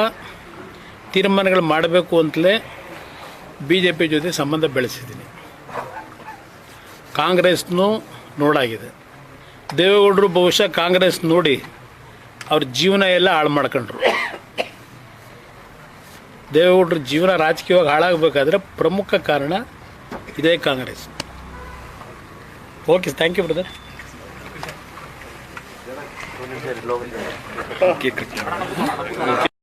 ತೀರ್ಮಾನಗಳು ಮಾಡಬೇಕು ಅಂತಲೇ BJP ಜೊತೆ ಸಂಬಂಧ ಬೆಳೆಸಿದ್ದೀನಿ. ಕಾಂಗ್ರೆಸ್ನೂ ನೋಡಾಗಿದೆ. ದೇವೇಗೌಡರು ಬಹುಶಃ ಕಾಂಗ್ರೆಸ್ ನೋಡಿ ಅವ್ರ ಜೀವನ ಎಲ್ಲ ಹಾಳು ಮಾಡ್ಕೊಂಡ್ರು. ದೇವೇಗೌಡರ ಜೀವನ ರಾಜಕೀಯವಾಗಿ ಹಾಳಾಗಬೇಕಾದ್ರೆ ಪ್ರಮುಖ ಕಾರಣ ಇದೇ Congress. Okay, thank you brother.